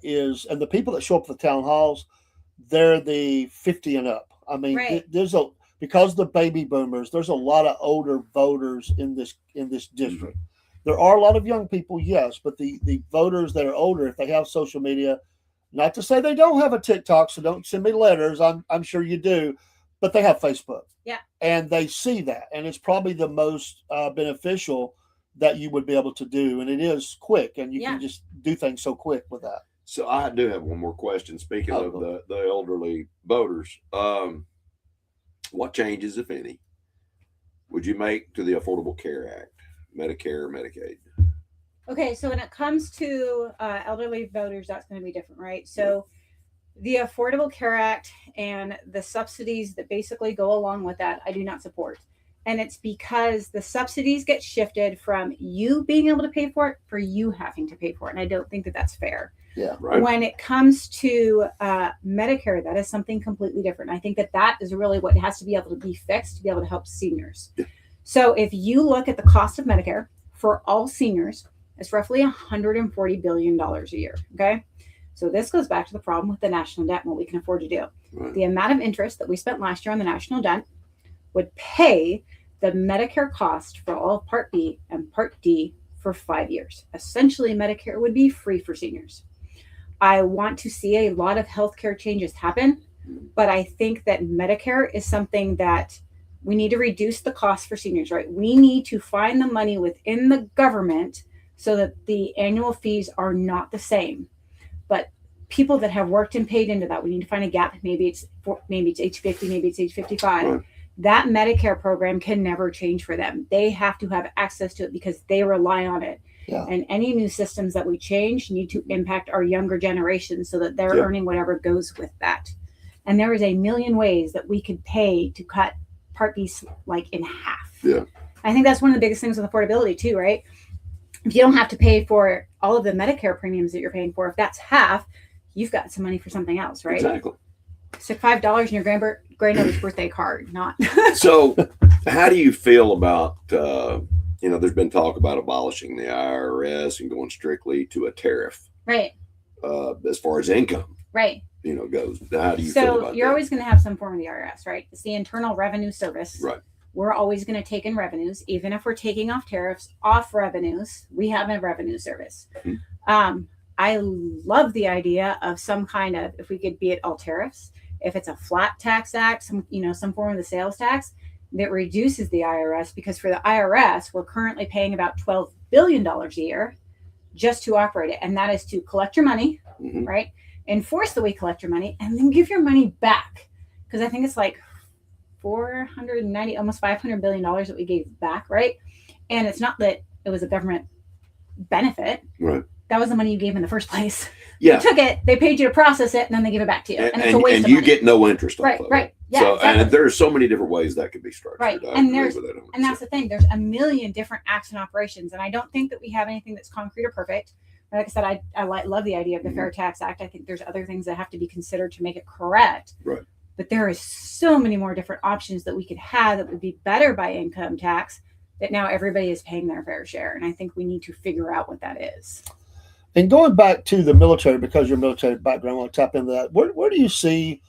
is, and the people that show up at the town halls, they're the 50 and up. I mean, because of the baby boomers, there's a lot of older voters in this district. There are a lot of young people, yes, but the voters that are older, if they have social media, not to say they don't have a TikTok, so don't send me letters. I'm sure you do, but they have Facebook. Yeah. And they see that, and it's probably the most beneficial that you would be able to do, and it is quick, and you Yeah. can just do things so quick with that. So I do have one more question. Speaking of the elderly voters, what changes, if any, would you make to the Affordable Care Act, Medicare, or Medicaid? Okay, so when it comes to elderly voters, that's going to be different, right? So the Affordable Care Act and the subsidies that basically go along with that, I do not support. And it's because the subsidies get shifted from you being able to pay for it for you having to pay for it. And I don't think that that's fair. Yeah. Right. When it comes to Medicare, that is something completely different. I think that that is really what has to be able to be fixed to be able to help seniors. Yeah. So if you look at the cost of Medicare for all seniors, it's roughly $140 billion a year. Okay. So this goes back to the problem with the national debt and what we can afford to do. Right. The amount of interest that we spent last year on the national debt would pay the Medicare cost for all of Part B and Part D for 5 years. Essentially, Medicare would be free for seniors. I want to see a lot of healthcare changes happen, but I think that Medicare is something that we need to reduce the cost for seniors, right? We need to find the money within the government so that the annual fees are not the same. But people that have worked and paid into that, we need to find a gap. Maybe it's age 50, maybe it's age 55. Right. That Medicare program can never change for them. They have to have access to it because they rely on it. Yeah. And any new systems that we change need to impact our younger generation so that they're earning whatever goes with that. And there is a million ways that we could pay to cut Part B like in half. Yeah. I think that's one of the biggest things with affordability too, right? If you don't have to pay for all of the Medicare premiums that you're paying for, if that's half, you've got some money for something else, right? Exactly. Stick $5 in your granddaughter's birthday card, not. So how do you feel about, there's been talk about abolishing the IRS and going strictly to a tariff, Right. As far as income, Right. Goes. How do you feel So about you're that? always going to have some form of the IRS, right? It's the Internal Revenue Service. Right. We're always going to take in revenues, even if we're taking off tariffs, off revenues. We have a revenue service. Mm-hmm. I love the idea of some kind of, if we could be it all tariffs, if it's a flat tax act, some form of the sales tax that reduces the IRS, because for the IRS, we're currently paying about $12 billion a year just to operate it. And that is to collect your money, Mm-hmm. right? Enforce the way you collect your money and then give your money back. Because I think it's like 490, almost $500 billion that we gave back, right? And it's not that it was a government benefit. Right. That was the money you gave in the first place. Yeah. They took it, they paid you to process it, and then they give it back to you. And it's a waste and of you money. get no interest Right, off of right. it. Yeah, So, exactly. and there's so many different ways that could be structured. Right. I And agree there's with that 100%. and that's the thing. There's a million different acts and operations. And I don't think that we have anything that's concrete or perfect. Like I said, I love the idea of the Fair Tax Act. I think there's other things that have to be considered to make it correct. Right. But there is so many more different options that we could have that would be better by income tax that now everybody is paying their fair share. And I think we need to figure out what that is. And going back to the military, because your military background, I want to tap into that. Where do you see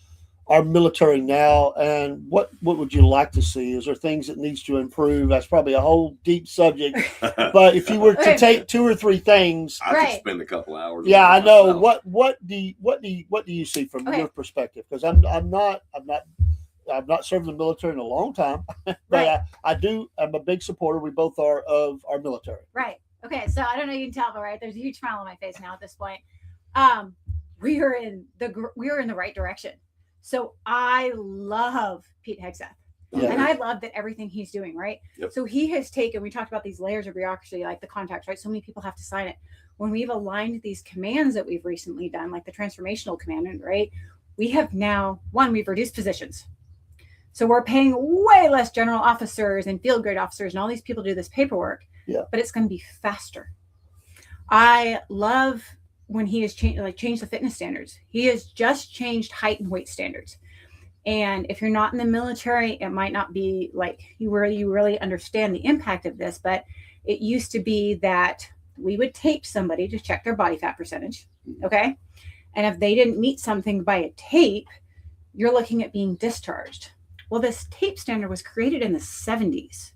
our military now, and what would you like to see? Is there things that needs to improve? That's probably a whole deep subject. But if you were to take 2 or 3 things, I Right. could spend a couple hours. yeah, I on know. myself. What do you see from Okay. your perspective? Because I'm not serving the military in a long time, but Right. I'm a big supporter. We both are of our military. Right. Okay. So I don't know if you can tell, but right, there's a huge smile on my face now at this point. We are in the right direction. So I love Pete Hegseth. Yeah. And I love that everything he's doing, right? Yep. So he has taken, we talked about these layers of bureaucracy, like the contacts, right? So many people have to sign it. When we've aligned these commands that we've recently done, like the transformational command, right? We have now, we've reduced positions. So we're paying way less general officers and field grade officers and all these people to do this paperwork, but it's going to be faster. I love when he has changed the fitness standards. He has just changed height and weight standards. And if you're not in the military, it might not be like you really understand the impact of this, but it used to be that we would tape somebody to check their body fat percentage. Okay. And if they didn't meet something by a tape, you're looking at being discharged. Well, this tape standard was created in the 70s.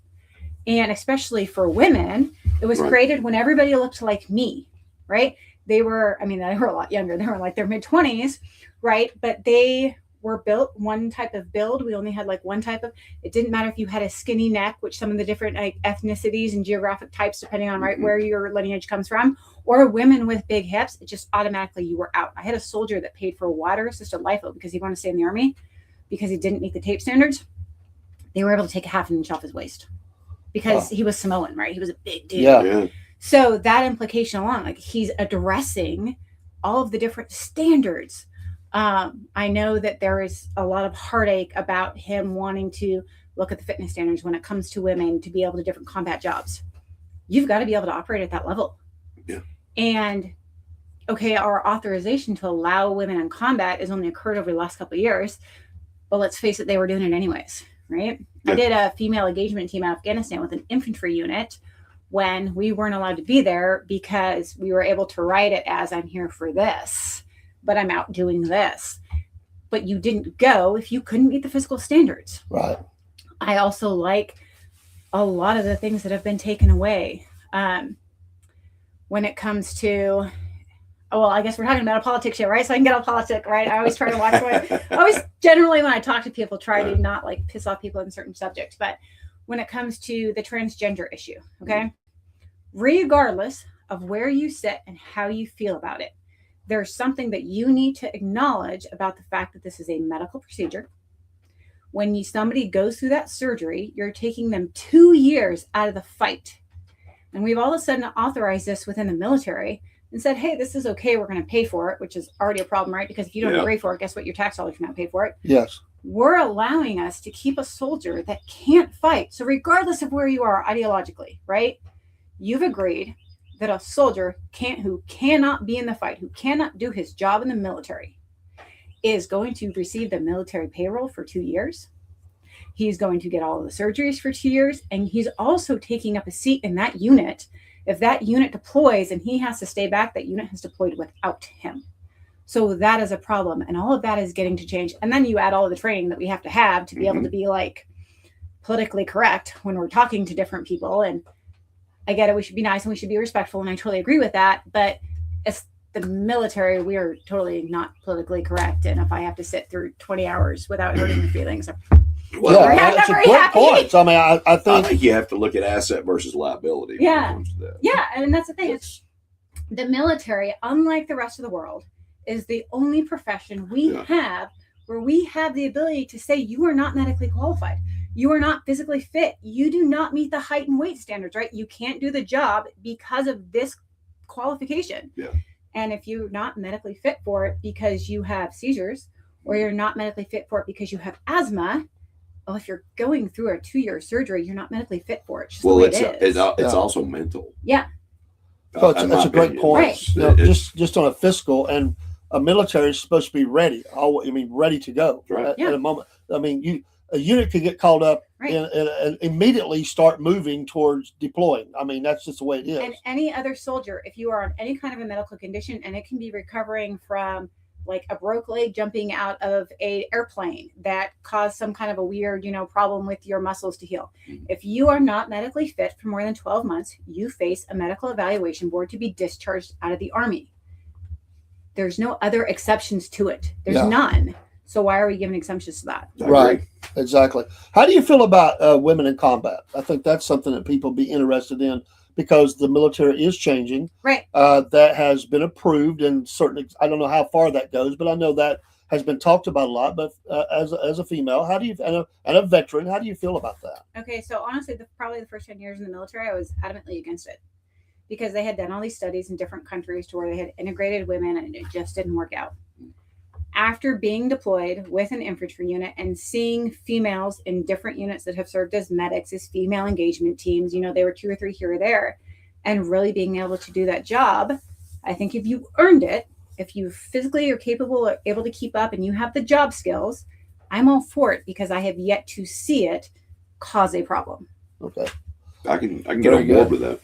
And especially for women, it was created when everybody looked like me, right? They were a lot younger. They were like their mid-20s, right? But they were built one type of build. We only had like one type of, it didn't matter if you had a skinny neck, which some of the different like ethnicities and geographic types, depending on where your lineage comes from, or women with big hips, it just automatically you were out. I had a soldier that paid for a water assisted lipo because he wanted to stay in the Army because he didn't meet the tape standards. They were able to take a half an inch off his waist because he was Samoan, right? He was a big dude. Yeah. So that implication alone, like he's addressing all of the different standards. I know that there is a lot of heartache about him wanting to look at the fitness standards when it comes to women to be able to different combat jobs. You've got to be able to operate at that level. Yeah. And okay, our authorization to allow women in combat has only occurred over the last couple of years, but let's face it, they were doing it anyways, right? Yeah. I did a female engagement team in Afghanistan with an infantry unit when we weren't allowed to be there because we were able to write it as I'm here for this, but I'm out doing this. But you didn't go if you couldn't meet the physical standards. Right. I also like a lot of the things that have been taken away. When it comes to, well, I guess we're talking about a politics show, right? So I can get on politics, right? I always try to watch generally when I talk to people, try to not like piss off people in certain subjects. But when it comes to the transgender issue, okay, regardless of where you sit and how you feel about it, there's something that you need to acknowledge about the fact that this is a medical procedure. When somebody goes through that surgery, you're taking them 2 years out of the fight. And we've all of a sudden authorized this within the military and said, hey, this is okay. We're going to pay for it, which is already a problem, right? Because if you don't agree for it, guess what? Your tax dollars are not paid for it. Yes. We're allowing us to keep a soldier that can't fight. So regardless of where you are ideologically, right? You've agreed that a soldier who cannot be in the fight, who cannot do his job in the military, is going to receive the military payroll for 2 years. He's going to get all of the surgeries for 2 years. And he's also taking up a seat in that unit. If that unit deploys and he has to stay back, that unit has deployed without him. So that is a problem. And all of that is getting to change. And then you add all of the training that we have to be able to be like politically correct when we're talking to different people. And I get it. We should be nice and we should be respectful. And I totally agree with that. But as the military, we are totally not politically correct. And if I have to sit through 20 hours without hurting your feelings, Well, that's a great point. I mean, I think you have to look at asset versus liability. When it comes to that. Yeah. And that's the thing. It's the military, unlike the rest of the world, is the only profession we have where we have the ability to say you are not medically qualified. You are not physically fit. You do not meet the height and weight standards, right? You can't do the job because of this qualification. Yeah. And if you're not medically fit for it because you have seizures, or you're not medically fit for it because you have asthma, well, if you're going through a 2-year surgery, you're not medically fit for it. It's just the way it is. It's also mental. Yeah. that's a great point. Right. You know, just on a fiscal, and a military is supposed to be ready. Ready to go at a moment. I mean, a unit could get called up and immediately start moving towards deploying. I mean, that's just the way it is. And any other soldier, if you are on any kind of a medical condition, and it can be recovering from like a broke leg jumping out of an airplane that caused some kind of a weird, problem with your muscles to heal. If you are not medically fit for more than 12 months, you face a medical evaluation board to be discharged out of the Army. There's no other exceptions to it. There's none. So why are we giving exemptions to that? Right. Exactly. How do you feel about women in combat? I think that's something that people be interested in, because the military is changing. Right. That has been approved, and certainly I don't know how far that goes, but I know that has been talked about a lot. But as a female, how do you and a veteran, how do you feel about that? Okay, so honestly, probably the first 10 years in the military, I was adamantly against it, because they had done all these studies in different countries to where they had integrated women, and it just didn't work out. After being deployed with an infantry unit and seeing females in different units that have served as medics, as female engagement teams, they were 2 or 3 here or there, and really being able to do that job, I think if you earned it, if you physically are capable or able to keep up and you have the job skills, I'm all for it, because I have yet to see it cause a problem. Okay. I can get on board with that.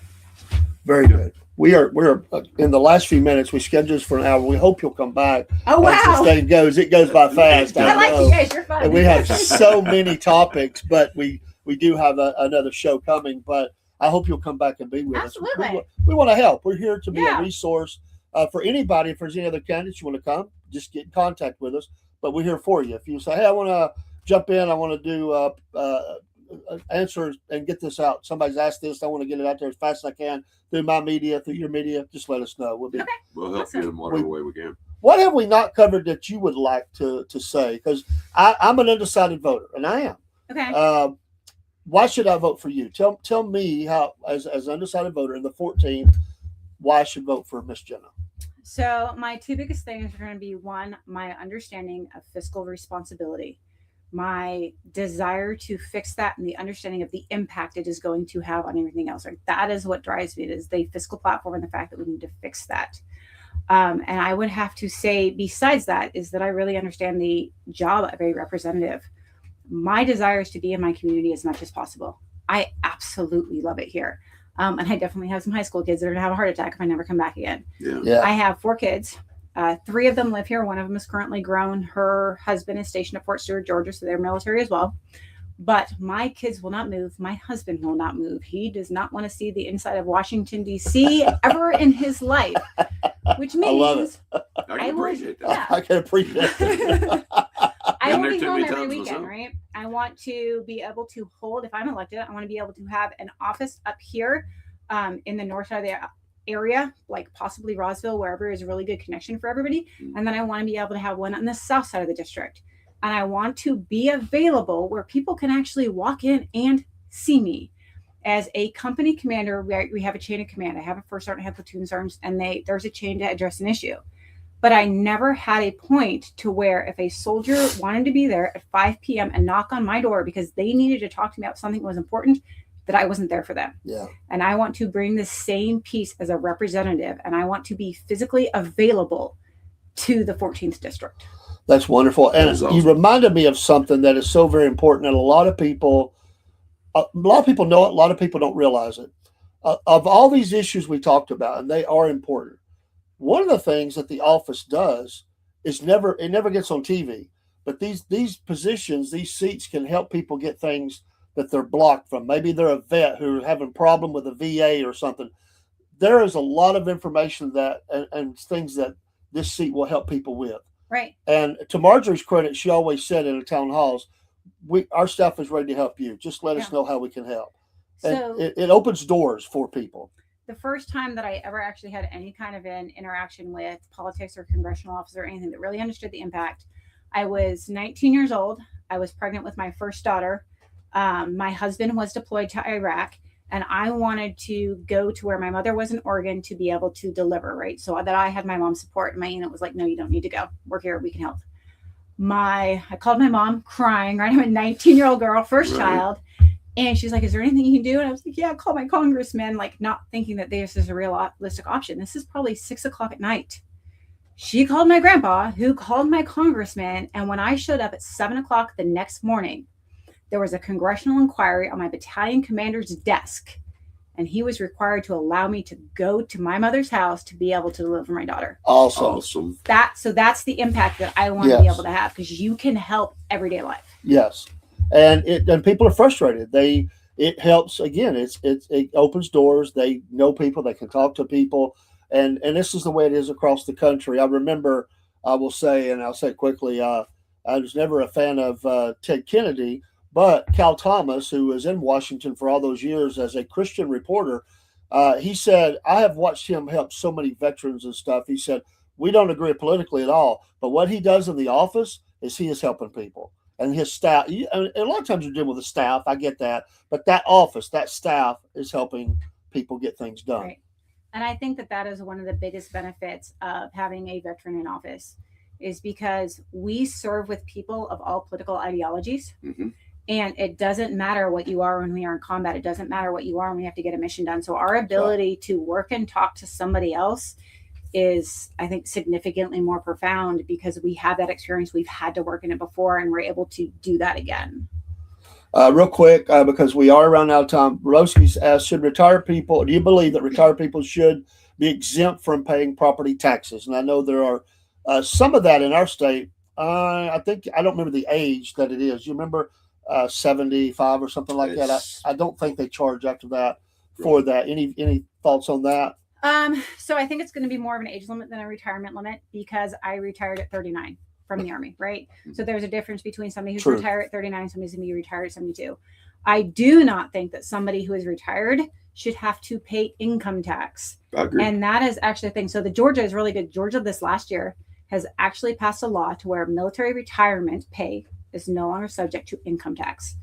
Very good. We're in the last few minutes. We scheduled for an hour. We hope you'll come back. Oh, wow. As this thing goes, it goes by fast. I like you guys. You're fun. And we have so many topics, but we do have another show coming. But I hope you'll come back and be with us. We want to help. We're here to be a resource for anybody. If there's any other candidates you want to come, just get in contact with us. but we're here for you. If you say, hey, I want to jump in, I want to do answer and get this out. Somebody's asked this, I want to get it out there as fast as I can through my media, through your media. Just let us know. We'll help you in whatever way we can. What have we not covered that you would like to say? Because I'm an undecided voter, and I am. Okay. Why should I vote for you? Tell me how, as an undecided voter in the 14th, why I should vote for Miss Jenna. So my two biggest things are going to be, one, my understanding of fiscal responsibility, my desire to fix that, and the understanding of the impact it is going to have on everything else. Like, that is what drives me. It is the fiscal platform and the fact that we need to fix that. And I would have to say, besides that, is that I really understand the job of a representative. My desire is to be in my community as much as possible. I absolutely love it here. And I definitely have some high school kids that are going to have a heart attack if I never come back again. Yeah. I have 4 kids. 3 of them live here. One of them is currently grown. Her husband is stationed at Fort Stewart, Georgia, so they're military as well. But my kids will not move. My husband will not move. He does not want to see the inside of Washington, D.C. ever in his life, which means I can appreciate that. Yeah. I can appreciate it. I Been want there to be too home many every times weekend, myself. right? I want to be able to hold, if I'm elected, I want to be able to have an office up here in the north side of the area, like possibly Roseville, wherever is a really good connection for everybody. And then I want to be able to have one on the south side of the district. And I want to be available where people can actually walk in and see me. As a company commander, we have a chain of command. I have a first sergeant, I have platoon sergeants, and there's a chain to address an issue. But I never had a point to where if a soldier wanted to be there at 5 p.m. and knock on my door because they needed to talk to me about something that was important, that I wasn't there for them. Yeah. And I want to bring the same piece as a representative, and I want to be physically available to the 14th district. That's wonderful. And That's awesome. You reminded me of something that is so very important, and a lot of people know it, a lot of people don't realize it. Of all these issues we talked about, and they are important, one of the things that the office does is it never gets on TV, but these positions, these seats can help people get things that they're blocked from. Maybe they're a vet who's having a problem with a VA or something. There is a lot of information that and things that this seat will help people with. Right. And to Marjorie's credit, she always said in the town halls, our staff is ready to help you. Just let us know how we can help. And So it opens doors for people. the first time that I ever actually had any kind of an interaction with politics or congressional office or anything that really understood the impact, I was 19 years old. I was pregnant with my first daughter. My husband was deployed to Iraq, and I wanted to go to where my mother was in Oregon to be able to deliver, right? So that I had my mom's support. And my unit was like, no, you don't need to go. We're here. We can help. I called my mom crying, right? I'm a 19-year-old girl, first child. And she's like, is there anything you can do? And I was like, yeah, call my congressman, like not thinking that this is a realistic option. This is probably 6 o'clock at night. She called my grandpa, who called my congressman. And when I showed up at 7 o'clock the next morning, there was a congressional inquiry on my battalion commander's desk. And he was required to allow me to go to my mother's house to be able to deliver my daughter. Awesome. So that's the impact that I want to be able to have, because you can help everyday life. Yes. And people are frustrated. It helps again. It opens doors. They know people. They can talk to people, and this is the way it is across the country. I remember, I will say, and I'll say it quickly. I was never a fan of Ted Kennedy, but Cal Thomas, who was in Washington for all those years as a Christian reporter, he said, I have watched him help so many veterans and stuff. He said, we don't agree politically at all, but what he does in the office is he is helping people. And his staff, and a lot of times you're dealing with the staff. I get that. But that office, that staff is helping people get things done. Right. And I think that is one of the biggest benefits of having a veteran in office, is because we serve with people of all political ideologies. Mm-hmm. And it doesn't matter what you are when we are in combat. It doesn't matter what you are when we have to get a mission done. So our ability to work and talk to somebody else is, I think, significantly more profound, because we have that experience. We've had to work in it before, and we're able to do that again. Real quick, because we are around out of time, Roski's asked, do you believe that retired people should be exempt from paying property taxes? And I know there are some of that in our state. I don't remember the age that it is. You remember 75 or something like that? I don't think they charge after that for that. Any thoughts on that? So I think it's going to be more of an age limit than a retirement limit, because I retired at 39. from the Army, right? So there's a difference between somebody who's True. retired at 39, somebody's going to be retired at 72. I do not think that somebody who is retired should have to pay income tax. I agree. And that is actually the thing. So the Georgia is really good. Georgia this last year has actually passed a law to where military retirement pay is no longer subject to income tax.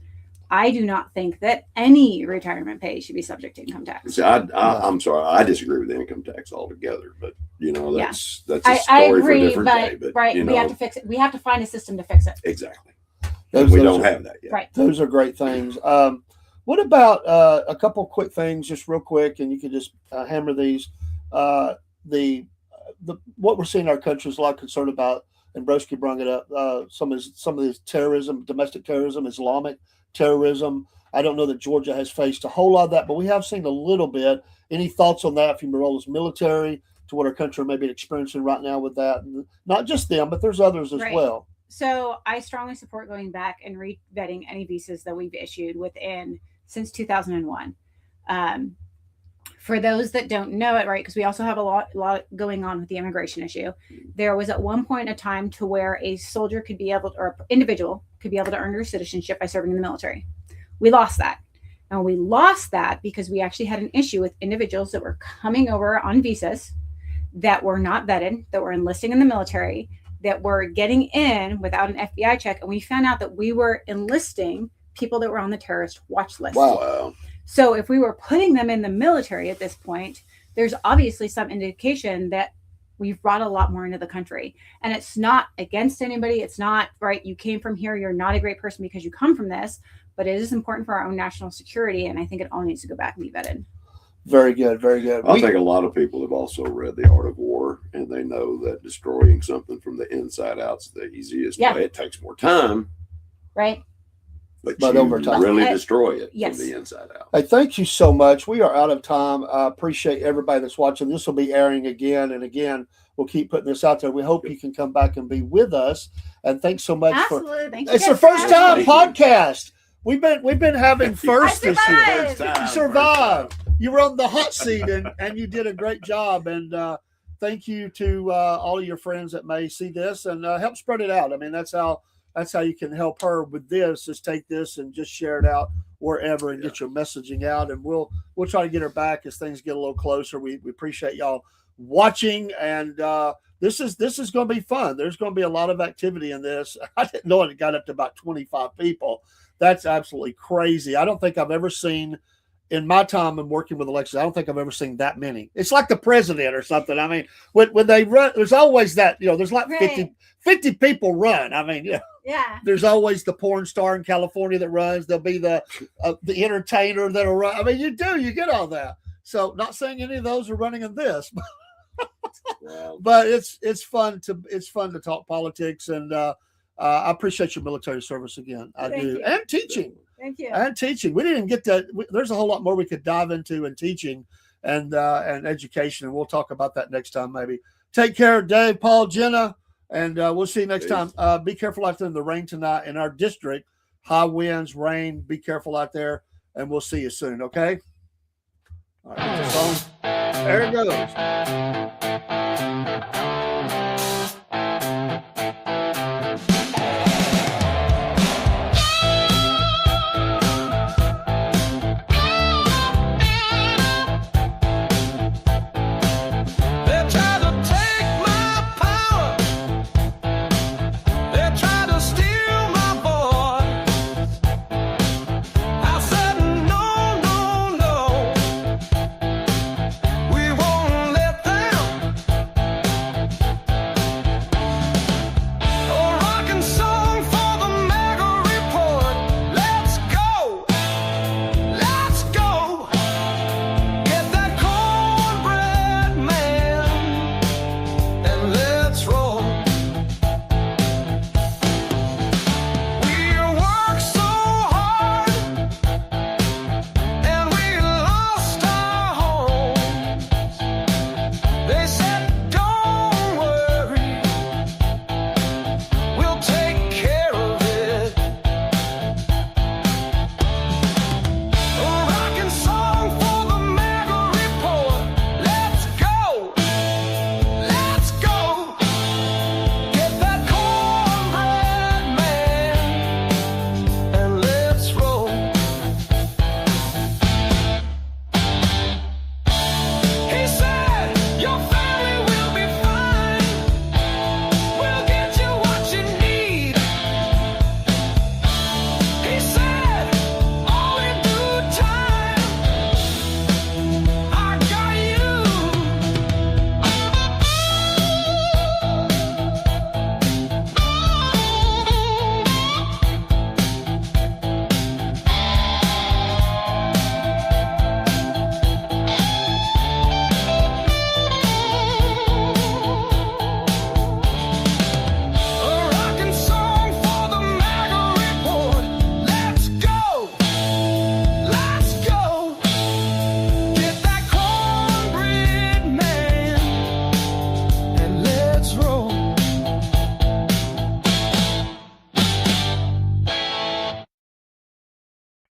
I do not think that any retirement pay should be subject to income tax. See, I'm sorry, I disagree with the income tax altogether. But that's a I story for a agree, different day. But right, we have to fix it. We have to find a system to fix it. exactly. Those We don't are- have that yet. Right. Those are great things. What about a couple quick things, just real quick, and you can just hammer these. The what we're seeing in our country is a lot of concern about, and Broski brought it up. Some of this terrorism, domestic terrorism, Islamic terrorism. I don't know that Georgia has faced a whole lot of that, but we have seen a little bit. Any thoughts on that from your role as military to what our country may be experiencing right now with that? And not just them, but there's others as Right. well. So I strongly support going back and re-vetting any visas that we've issued since 2001. For those that don't know it, right, because we also have a lot going on with the immigration issue. There was at one point a time to where a soldier could be able to, or an individual could be able to earn their citizenship by serving in the military. We lost that. And we lost that because we actually had an issue with individuals that were coming over on visas that were not vetted, that were enlisting in the military, that were getting in without an FBI check. And we found out that we were enlisting people that were on the terrorist watch list. Wow. So if we were putting them in the military at this point, there's obviously some indication that we've brought a lot more into the country. And it's not against anybody. It's not, right, you came from here, you're not a great person because you come from this, but it is important for our own national security. And I think it all needs to go back and be vetted. Very good, very good. I think a lot of people have also read The Art of War, and they know that destroying something from the inside out is the easiest way. It takes more time, right? but But you over time. really destroy it Yes. from the inside out. Hey, thank you so much. We are out of time. I appreciate everybody that's watching. This will be airing again and again. We'll keep putting this out there. We hope you can come back and be with us. And thanks so much Absolutely. Thank you. It's the guys for first having time me. podcast. We've been having first I this year. survived. You survived. You were on the hot seat and you did a great job. And thank you to all of your friends that may see this and help spread it out. I mean, that's how you can help her with this, is take this and just share it out wherever and get your messaging out. And we'll try to get her back as things get a little closer. We appreciate y'all watching, and this is going to be fun. There's going to be a lot of activity in this. I didn't know it got up to about 25 people. That's absolutely crazy. I don't think I've ever seen, in my time in working with elections, I don't think I've ever seen that many. It's like the president or something. I mean, when they run, there's always that, there's like 50 people run. I mean, Yeah. there's always the porn star in California that runs. There'll be the entertainer that'll run. I mean, you get all that. So not saying any of those are running in this, but it's fun to talk politics. And I appreciate your military service again. I Thank do. you. And teaching. Thank you. And teaching. We didn't get that. There's a whole lot more we could dive into in teaching and education. And we'll talk about that next time, maybe. Take care, Dave, Paul, Jenna, and we'll see you next time. Be careful out there in the rain tonight in our district. High winds, rain. Be careful out there, and we'll see you soon, okay? All right, get your phone. There it goes.